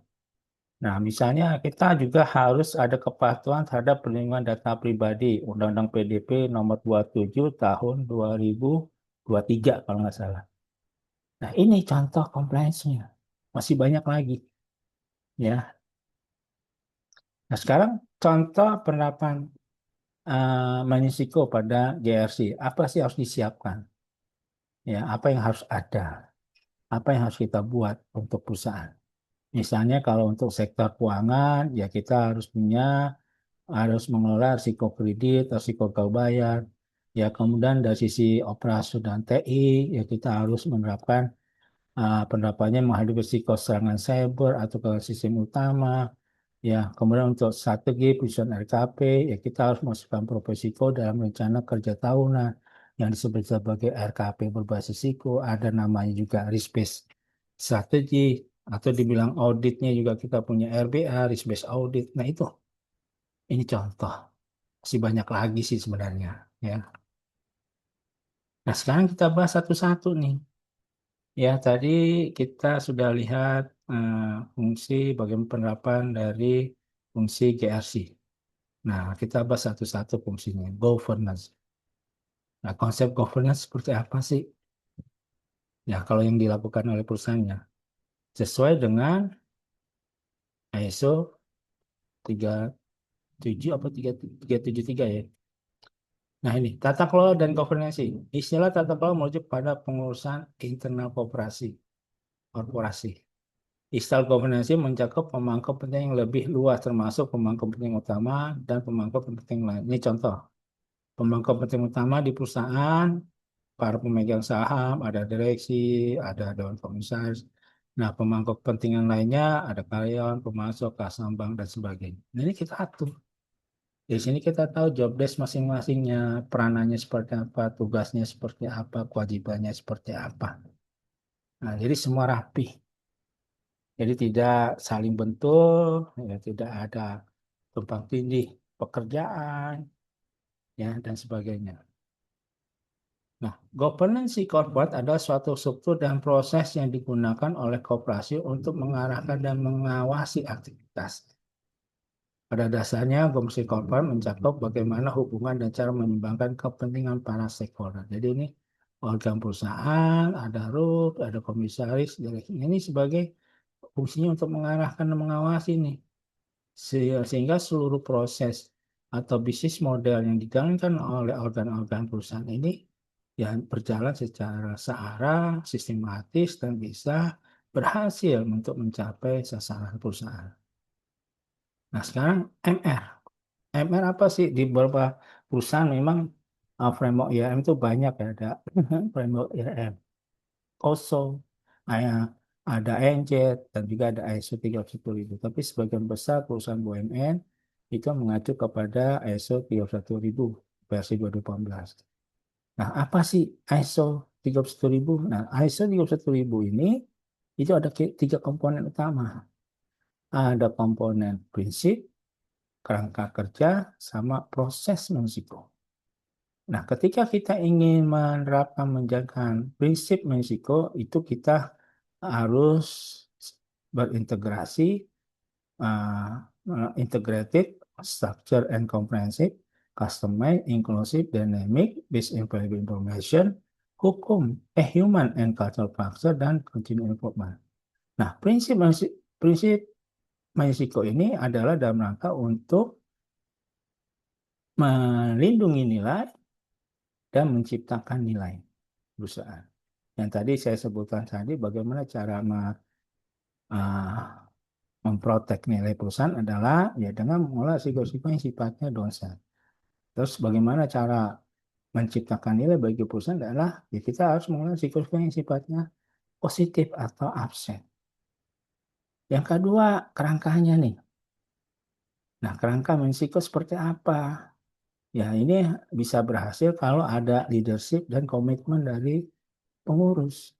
Speaker 1: Nah, misalnya kita juga harus ada kepatuhan terhadap perlindungan data pribadi, Undang-Undang PDP nomor 27 tahun 2023 kalau nggak salah. Nah, ini contoh compliance-nya. Masih banyak lagi, ya. Nah, sekarang contoh penerapan Manisiko pada GRC. Apa sih harus disiapkan? Ya, apa yang harus ada? Apa yang harus kita buat untuk perusahaan? Misalnya kalau untuk sektor keuangan, ya kita harus mengelola risiko kredit, risiko gagal bayar. Ya, kemudian dari sisi operasi dan TI, ya kita harus menerapkan penerapannya menghadapi risiko serangan cyber atau ke sistem utama. Ya, kemudian untuk strategi penyusunan RKP, ya kita harus masukkan proposiko dalam rencana kerja tahunan yang disebut sebagai RKP berbasis risiko. Ada namanya juga risk based strategi atau dibilang auditnya juga kita punya RBA, risk based audit. Nah itu, ini contoh. Masih banyak lagi sih sebenarnya. Ya. Nah sekarang kita bahas satu-satu nih. Ya tadi kita sudah lihat fungsi bagaimana penerapan dari fungsi GRC. Nah, kita bahas satu-satu fungsinya. Governance. Nah, konsep governance seperti apa sih? Ya, kalau yang dilakukan oleh perusahaannya. Sesuai dengan ISO 37 apa 373 ya. Nah, ini tata kelola dan governance. Istilah tata kelola merujuk pada pengurusan internal korporasi. Istilah governance mencakup pemangku kepentingan yang lebih luas, termasuk pemangku kepentingan utama dan pemangku kepentingan lain. Ini contoh. Pemangku kepentingan utama di perusahaan, para pemegang saham, ada direksi, ada dewan komisaris. Nah, pemangku kepentingan lainnya ada karyawan, pemasok, kas bank, dan sebagainya. Nah, ini kita atur. Di sini kita tahu job desk masing-masingnya, peranannya seperti apa, tugasnya seperti apa, kewajibannya seperti apa. Nah, jadi semua rapi. Jadi tidak saling bentur, ya, tidak ada tumpang tindih pekerjaan, ya, dan sebagainya. Nah, governance corporate adalah suatu struktur dan proses yang digunakan oleh korporasi untuk mengarahkan dan mengawasi aktivitas. Pada dasarnya, governance corporate mencakup bagaimana hubungan dan cara menyeimbangkan kepentingan para stakeholder. Jadi ini organ perusahaan, ada RUT, ada komisaris, ini sebagai fungsinya untuk mengarahkan dan mengawasi nih. Sehingga seluruh proses atau bisnis model yang dijalankan oleh organ-organ perusahaan ini ya berjalan secara searah, sistematis, dan bisa berhasil untuk mencapai sasaran perusahaan. Nah, sekarang MR. MR apa sih? Di beberapa perusahaan memang framework IRM itu banyak ya, ada framework IRM. OSO, ada ada NJ, dan juga ada ISO 31000. Tapi sebagian besar perusahaan BUMN itu mengacu kepada ISO 31000 versi 2018. Nah, apa sih ISO 31000? Nah, ISO 31000 ini itu ada tiga komponen utama. Ada komponen prinsip, kerangka kerja, sama proses risiko. Nah, ketika kita ingin menerapkan menjalankan prinsip risiko, itu kita harus berintegrasi, integrated, structure and comprehensive, customized, inclusive, dynamic, based on valuable information, hukum, human and cultural factor, dan continuous improvement. Nah, prinsip risiko ini adalah dalam rangka untuk melindungi nilai dan menciptakan nilai perusahaan. Yang tadi saya sebutkan tadi bagaimana cara uh, memprotek nilai perusahaan adalah ya dengan mengolah risiko-risiko yang sifatnya downside. Terus bagaimana cara menciptakan nilai bagi perusahaan adalah ya kita harus mengolah risiko-risiko yang sifatnya positif atau upside. Yang kedua, kerangkanya nih. Nah, kerangka risiko seperti apa? Ya, ini bisa berhasil kalau ada leadership dan komitmen dari pengurus.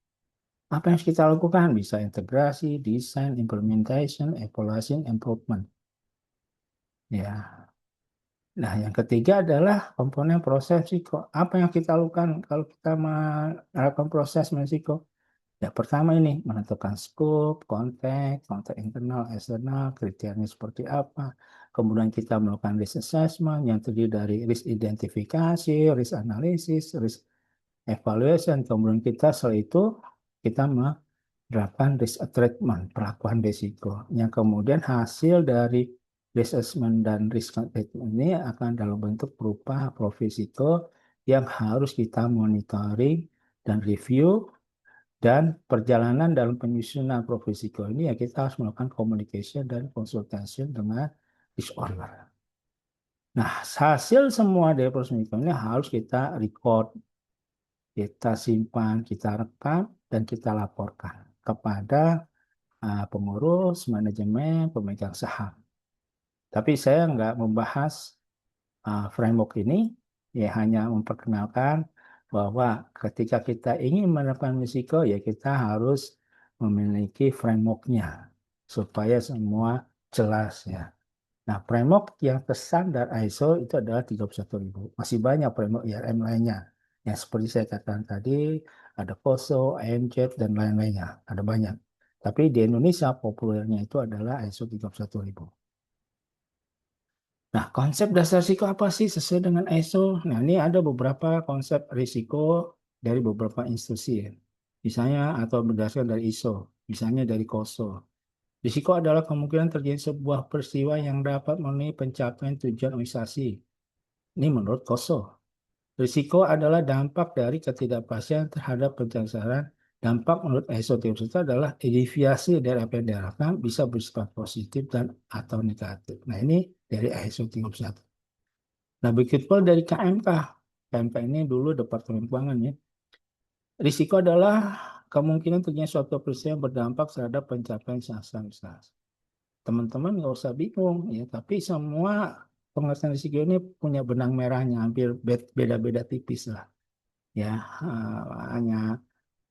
Speaker 1: Apa yang harus kita lakukan? Bisa integrasi, desain, implementation, evaluation, improvement. Ya. Nah, yang ketiga adalah komponen proses risiko. Apa yang kita lakukan kalau kita melakukan proses risiko? Ya, pertama ini menentukan scope, konteks internal, eksternal, kriterianya seperti apa. Kemudian kita melakukan risk assessment yang terdiri dari risk identifikasi, risk analysis, risk evaluation. Kemudian kita setelah itu kita menerapkan risk treatment, perlakuan risiko. Yang kemudian hasil dari risk assessment dan risk treatment ini akan dalam bentuk berupa profisiko yang harus kita monitoring dan review, dan perjalanan dalam penyusunan profisiko ini ya kita harus melakukan communication dan konsultasi dengan disorder. Nah, hasil semua dari profisiko ini harus kita record, kita simpan, kita rekam, dan kita laporkan kepada pengurus, manajemen, pemegang saham. Tapi saya nggak membahas framework ini, ya hanya memperkenalkan bahwa ketika kita ingin menerapkan risiko, ya kita harus memiliki frameworknya supaya semua jelas ya. Nah, framework yang terstandar ISO itu adalah 31000. Masih banyak framework IRM lainnya. Yang seperti saya katakan tadi, ada COSO, AMZ, dan lain-lainnya. Ada banyak. Tapi di Indonesia populernya itu adalah ISO 31000. Nah, konsep dasar risiko apa sih sesuai dengan ISO? Nah, ini ada beberapa konsep risiko dari beberapa institusi ya. Misalnya atau berdasarkan dari ISO, misalnya dari COSO. Risiko adalah kemungkinan terjadi sebuah peristiwa yang dapat memenuhi pencapaian tujuan organisasi. Ini menurut COSO. Risiko adalah dampak dari ketidakpastian terhadap pencapaian Dampak menurut ISO 300 adalah deviasi dari apa yang diharapkan bisa bersifat positif dan atau negatif. Nah, ini dari ISO 300. Nah, begitu pula dari KMK. KMK ini dulu Departemen Keuangan ya. Risiko adalah kemungkinan terjadinya suatu peristiwa yang berdampak terhadap pencapaian sasaran. Teman-teman nggak usah bingung ya, tapi semua pengertian risiko ini punya benang merahnya, hampir beda-beda tipis lah ya. Hanya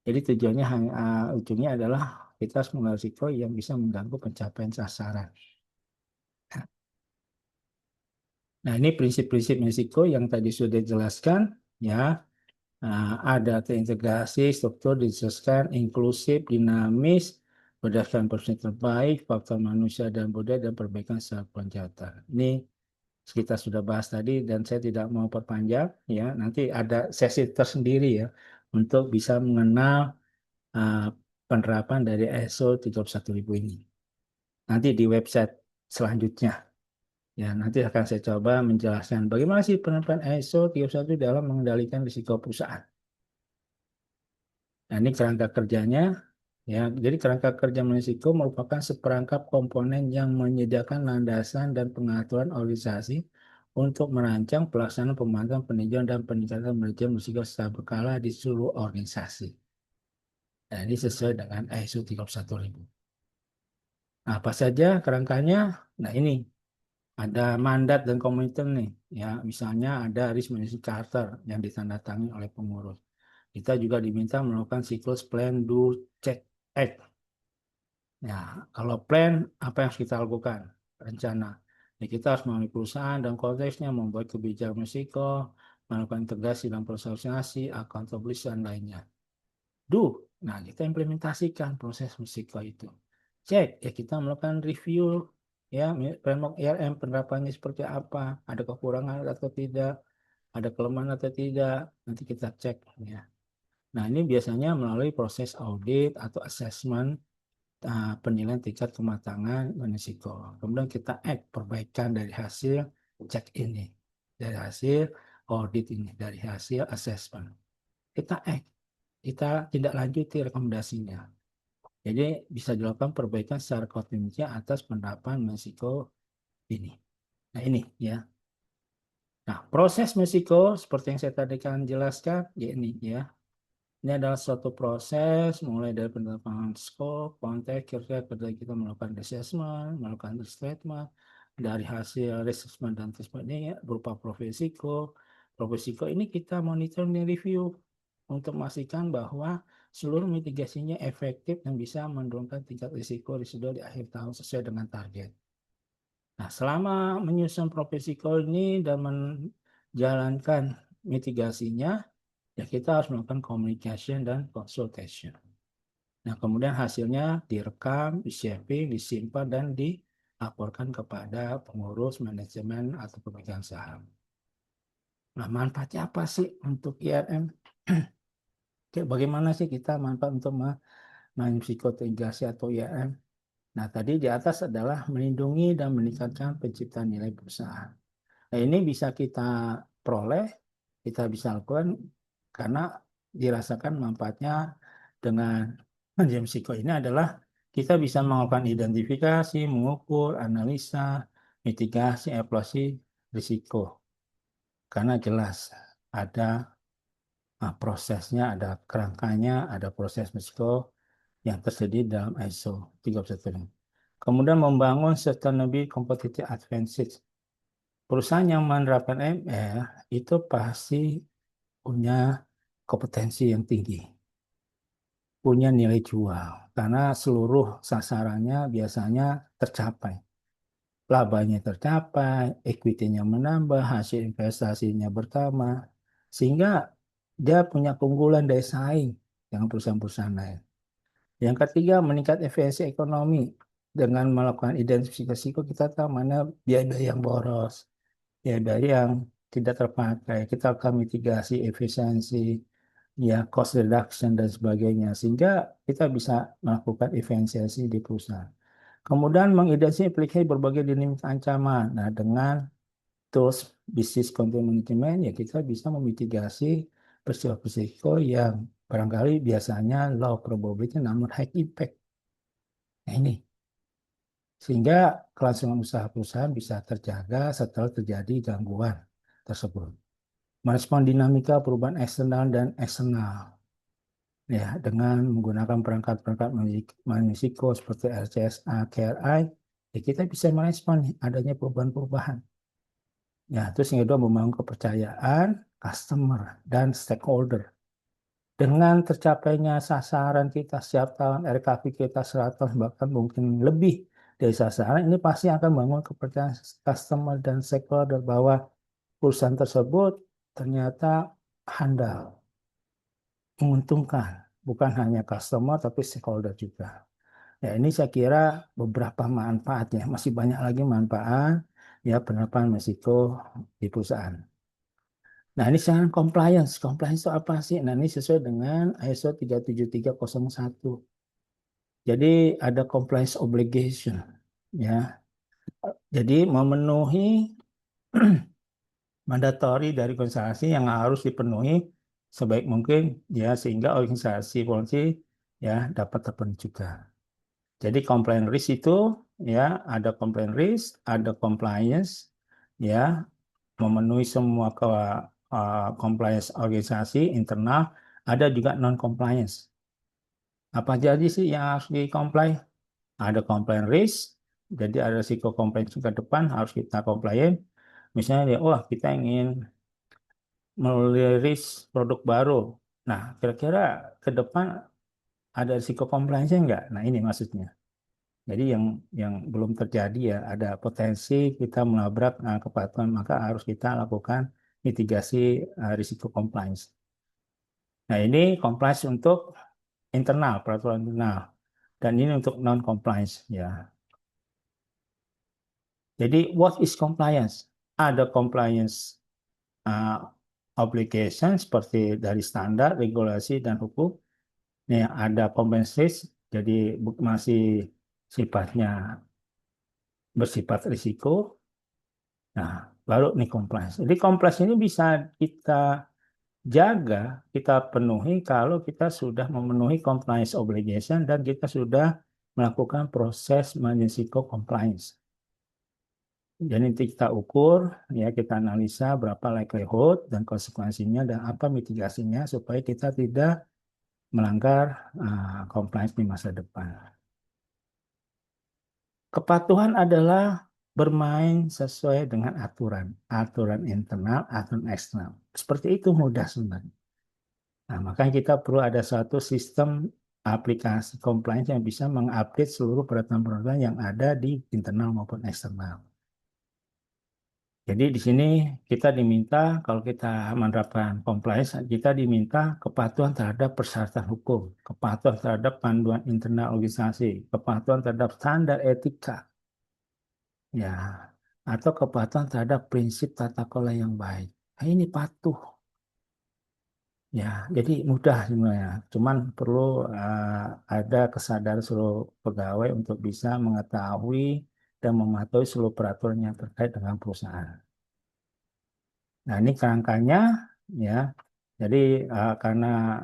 Speaker 1: jadi tujuannya hanya ujungnya adalah kita harus mengenal risiko yang bisa mengganggu pencapaian sasaran. Nah, ini prinsip-prinsip risiko yang tadi sudah dijelaskan ya. Ada terintegrasi, struktur disesuaikan, inklusif, dinamis, berdasarkan persepsi terbaik, faktor manusia dan budaya, dan perbaikan secara perencanaan. Ini kita sudah bahas tadi dan saya tidak mau perpanjang ya. Nanti ada sesi tersendiri ya untuk bisa mengenal uh, penerapan dari ISO 31000 ini. Nanti di website selanjutnya. Ya, nanti akan saya coba menjelaskan bagaimana sih penerapan ISO 31000 dalam mengendalikan risiko perusahaan. Nah, ini kerangka kerjanya. Ya, jadi kerangka kerja risiko merupakan seperangkap komponen yang menyediakan landasan dan pengaturan organisasi untuk merancang pelaksanaan pemantauan peninjauan dan peningkatan manajemen risiko secara berkala di seluruh organisasi. Nah, ini sesuai dengan ISO 31000. Nah, apa saja kerangkanya? Nah, ini ada mandat dan komitmen nih. Ya, misalnya ada risk management charter yang ditandatangani oleh pengurus. Kita juga diminta melakukan siklus plan, do, check, act. Ya, kalau plan, apa yang harus kita lakukan? Rencana. Ya, kita harus melalui perusahaan dan konteksnya membuat kebijakan risiko, melakukan integrasi dan proses accountability, dan lainnya. Do. Nah, kita implementasikan proses risiko itu. Cek. Ya, kita melakukan review. Ya, framework IRM penerapannya seperti apa? Ada kekurangan atau tidak? Ada kelemahan atau tidak? Nanti kita cek. Ya. Nah, ini biasanya melalui proses audit atau assessment penilaian tingkat kematangan dan risiko. Kemudian kita act perbaikan dari hasil cek ini, dari hasil audit ini, dari hasil assessment. Kita act, kita tidak lanjuti rekomendasinya. Jadi bisa dilakukan perbaikan secara kontinuasi atas penerapan risiko ini. Nah ini ya. Nah proses risiko seperti yang saya tadi kan jelaskan, ya ini ya. Ini adalah suatu proses mulai dari penetapan skop, konteks, kira-kira ketika kita melakukan assessment, melakukan statement, dari hasil assessment dan assessment ini berupa profesiko. Profesiko ini kita monitor dan review untuk memastikan bahwa seluruh mitigasinya efektif dan bisa menurunkan tingkat risiko residual di akhir tahun sesuai dengan target. Nah, selama menyusun profesiko ini dan menjalankan mitigasinya, ya kita harus melakukan communication dan consultation. Nah, kemudian hasilnya direkam, di-shaping, disimpan, dan dilaporkan kepada pengurus, manajemen, atau pemegang saham. Nah, manfaatnya apa sih untuk IRM? Bagaimana sih kita manfaat untuk psikotegrasi atau IRM? Nah, tadi di atas adalah melindungi dan meningkatkan penciptaan nilai perusahaan. Nah, ini bisa kita peroleh, kita bisa lakukan karena dirasakan manfaatnya dengan manajemen risiko ini adalah kita bisa melakukan identifikasi, mengukur, analisa, mitigasi, evaluasi risiko. Karena jelas ada prosesnya, ada kerangkanya, ada proses risiko yang tersedia dalam ISO 31000. Kemudian membangun sustainable competitive advantage. Perusahaan yang menerapkan ML itu pasti punya kompetensi yang tinggi, punya nilai jual, karena seluruh sasarannya biasanya tercapai. Labanya tercapai, equity-nya menambah, hasil investasinya bertambah, sehingga dia punya keunggulan daya saing dengan perusahaan-perusahaan lain. Yang ketiga, meningkat efisiensi ekonomi. Dengan melakukan identifikasi, kita tahu mana biaya yang boros, biaya yang tidak terpakai. Kita akan mitigasi efisiensi, ya cost reduction dan sebagainya, sehingga kita bisa melakukan efisiensi di perusahaan. Kemudian mengidentifikasi berbagai dinamika ancaman. Nah, dengan tools business continuity management, ya kita bisa memitigasi peristiwa-peristiwa yang Barangkali biasanya low probability namun high impact. Nah ini, sehingga kelangsungan usaha perusahaan bisa terjaga setelah terjadi gangguan tersebut. Merespon dinamika perubahan eksternal dan eksternal. Ya, dengan menggunakan perangkat-perangkat risiko seperti RCSA, KRI, ya kita bisa merespon adanya perubahan-perubahan. Ya, terus yang kedua membangun kepercayaan customer dan stakeholder. Dengan tercapainya sasaran kita setiap tahun, RKV kita 100 bahkan mungkin lebih dari sasaran, ini pasti akan membangun kepercayaan customer dan stakeholder bahwa perusahaan tersebut ternyata handal, menguntungkan, bukan hanya customer tapi stakeholder juga. Ya, ini saya kira beberapa manfaatnya, masih banyak lagi manfaat ya penerapan risiko di perusahaan. Nah, ini sekarang compliance. Compliance itu apa sih? Nah, ini sesuai dengan ISO 37301. Jadi ada compliance obligation ya. Jadi memenuhi mandatori dari organisasi yang harus dipenuhi sebaik mungkin ya sehingga organisasi polisi ya dapat terpenuhi juga. Jadi compliance risk itu ya ada compliance risk, ada compliance ya memenuhi semua compliance organisasi internal, ada juga non compliance. Apa jadi sih yang harus di comply? Ada compliance risk, jadi ada risiko compliance ke depan harus kita compliant. Misalnya ya, wah kita ingin merilis produk baru. Nah, kira-kira ke depan ada risiko compliance-nya enggak? Nah, ini maksudnya. Jadi yang belum terjadi ya ada potensi kita melabrak kepatuhan, maka harus kita lakukan mitigasi risiko compliance. Nah, ini compliance untuk internal, peraturan internal. Dan ini untuk non compliance ya. Jadi what is compliance? Ada compliance uh, obligation seperti dari standar, regulasi dan hukum. Nih ada compliance risk, jadi masih sifatnya bersifat risiko. Nah, baru nih compliance. Jadi compliance ini bisa kita jaga, kita penuhi kalau kita sudah memenuhi compliance obligation dan kita sudah melakukan proses risiko compliance. Jadi nanti kita ukur, ya kita analisa berapa likelihood dan konsekuensinya dan apa mitigasinya supaya kita tidak melanggar compliance di masa depan. Kepatuhan adalah bermain sesuai dengan aturan, aturan internal, aturan eksternal. Seperti itu mudah sebenarnya. Nah, makanya kita perlu ada suatu sistem aplikasi compliance yang bisa mengupdate seluruh peraturan-peraturan yang ada di internal maupun eksternal. Jadi di sini kita diminta kalau kita menerapkan compliance, kita diminta kepatuhan terhadap persyaratan hukum, kepatuhan terhadap panduan internal organisasi, kepatuhan terhadap standar etika, ya, atau kepatuhan terhadap prinsip tata kelola yang baik. Nah, ini patuh, ya. Jadi mudah sebenarnya. Cuman perlu ada kesadaran seluruh pegawai untuk bisa mengetahui dan mematuhi seluruh peraturan yang terkait dengan perusahaan. Nah, ini kerangkanya ya. Jadi karena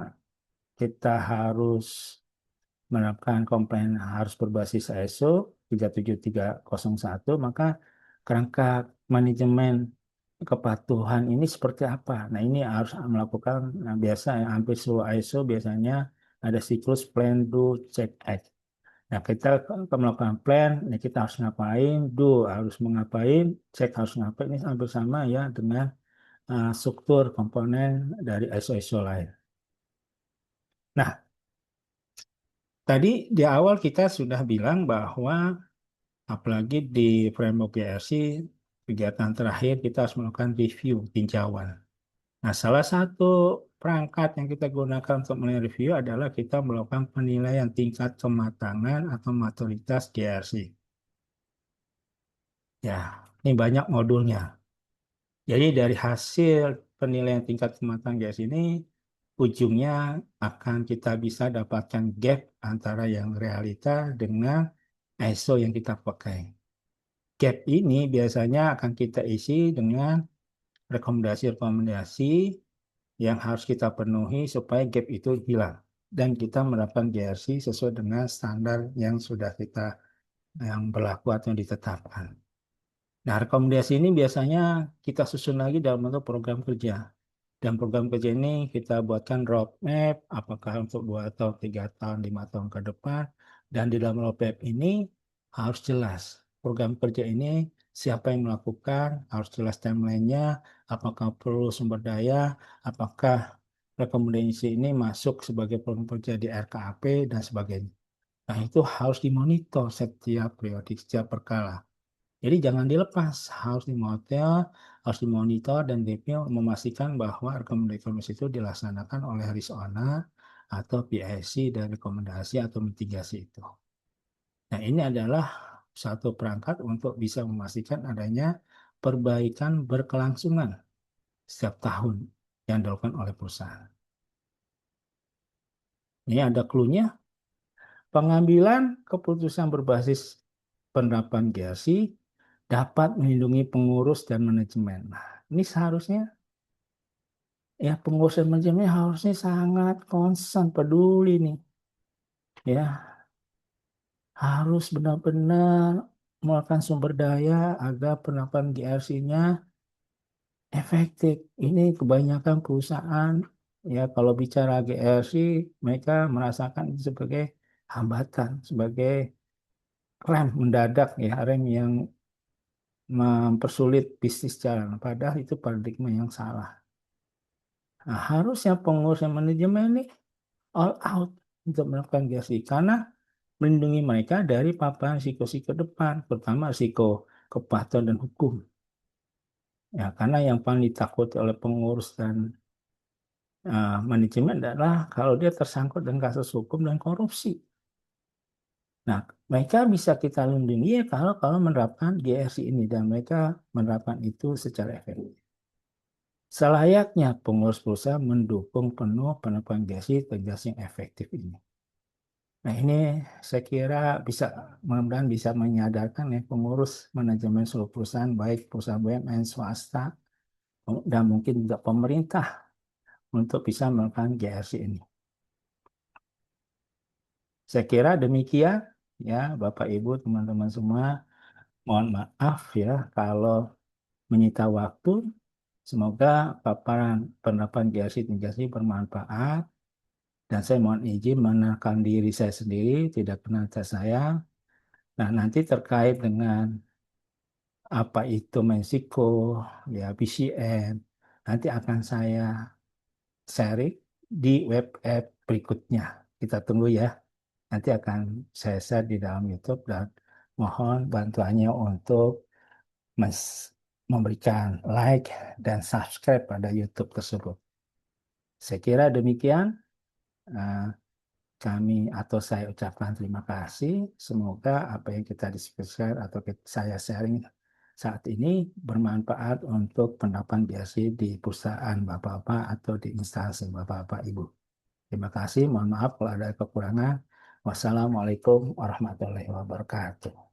Speaker 1: kita harus menerapkan komplain harus berbasis ISO 37301, maka kerangka manajemen kepatuhan ini seperti apa? Nah, ini harus melakukan biasa hampir seluruh ISO biasanya ada siklus plan, do, check, act. Nah, kita melakukan plan, ini kita harus ngapain, do harus mengapain, check harus ngapain, ini hampir sama ya dengan struktur komponen dari ISO-ISO lain. Nah, tadi di awal kita sudah bilang bahwa apalagi di framework GRC, kegiatan terakhir kita harus melakukan review, tinjauan. Nah, salah satu perangkat yang kita gunakan untuk melakukan review adalah kita melakukan penilaian tingkat kematangan atau maturitas GRC. Ya, ini banyak modulnya. Jadi dari hasil penilaian tingkat kematangan GRC ini, ujungnya akan kita bisa dapatkan gap antara yang realita dengan ISO yang kita pakai. Gap ini biasanya akan kita isi dengan rekomendasi-rekomendasi yang harus kita penuhi supaya gap itu hilang. Dan kita mendapatkan GRC sesuai dengan standar yang sudah kita yang berlaku atau yang ditetapkan. Nah, rekomendasi ini biasanya kita susun lagi dalam bentuk program kerja. Dan program kerja ini kita buatkan roadmap, apakah untuk 2 tahun, 3 tahun, 5 tahun ke depan. Dan di dalam roadmap ini harus jelas program kerja ini siapa yang melakukan, harus jelas timelinenya, apakah perlu sumber daya, apakah rekomendasi ini masuk sebagai program kerja di RKAP dan sebagainya. Nah, itu harus dimonitor setiap periodik, setiap perkala. Jadi jangan dilepas, harus dimonitor dan review memastikan bahwa rekomendasi itu dilaksanakan oleh risk owner atau PIC dan rekomendasi atau mitigasi itu. Nah, ini adalah satu perangkat untuk bisa memastikan adanya perbaikan berkelangsungan setiap tahun yang dilakukan oleh perusahaan. Ini ada clue-nya. Pengambilan keputusan berbasis penerapan GRC dapat melindungi pengurus dan manajemen. Nah, ini seharusnya ya pengurus dan manajemen harusnya sangat concern, peduli nih. Ya, harus benar-benar melakukan sumber daya agar penerapan GRC-nya efektif. Ini kebanyakan perusahaan ya kalau bicara GRC mereka merasakan itu sebagai hambatan, sebagai rem mendadak ya, rem yang mempersulit bisnis jalan. Padahal itu paradigma yang salah. Nah, harusnya pengurus dan manajemen ini all out untuk melakukan GRC karena melindungi mereka dari paparan risiko-risiko ke depan, terutama risiko kepatuhan dan hukum. Ya, karena yang paling ditakuti oleh pengurus dan manajemen adalah kalau dia tersangkut dengan kasus hukum dan korupsi. Nah, mereka bisa kita lindungi ya kalau menerapkan GRC ini dan mereka menerapkan itu secara efektif. Selayaknya pengurus perusahaan mendukung penuh penerapan GRC tegas yang efektif ini. Nah, ini saya kira bisa mudah-mudahan bisa menyadarkan ya pengurus manajemen seluruh perusahaan baik perusahaan BUMN swasta dan mungkin juga pemerintah untuk bisa melakukan GRC ini. Saya kira demikian ya Bapak Ibu teman-teman semua. Mohon maaf ya kalau menyita waktu. Semoga paparan penerapan GRC ini bermanfaat dan saya mohon izin menekan diri saya sendiri, tidak kenal saya. Nah, nanti terkait dengan apa itu Meksiko, ya BCN, nanti akan saya sharing di web app berikutnya. Kita tunggu ya. Nanti akan saya share di dalam YouTube dan mohon bantuannya untuk memberikan like dan subscribe pada YouTube tersebut. Saya kira demikian. eh, Kami atau saya ucapkan terima kasih. Semoga apa yang kita diskusikan atau saya sharing saat ini bermanfaat untuk penerapan BRC di perusahaan Bapak-Bapak atau di instansi Bapak-Bapak Ibu. Terima kasih. Mohon maaf kalau ada kekurangan. Wassalamualaikum warahmatullahi wabarakatuh.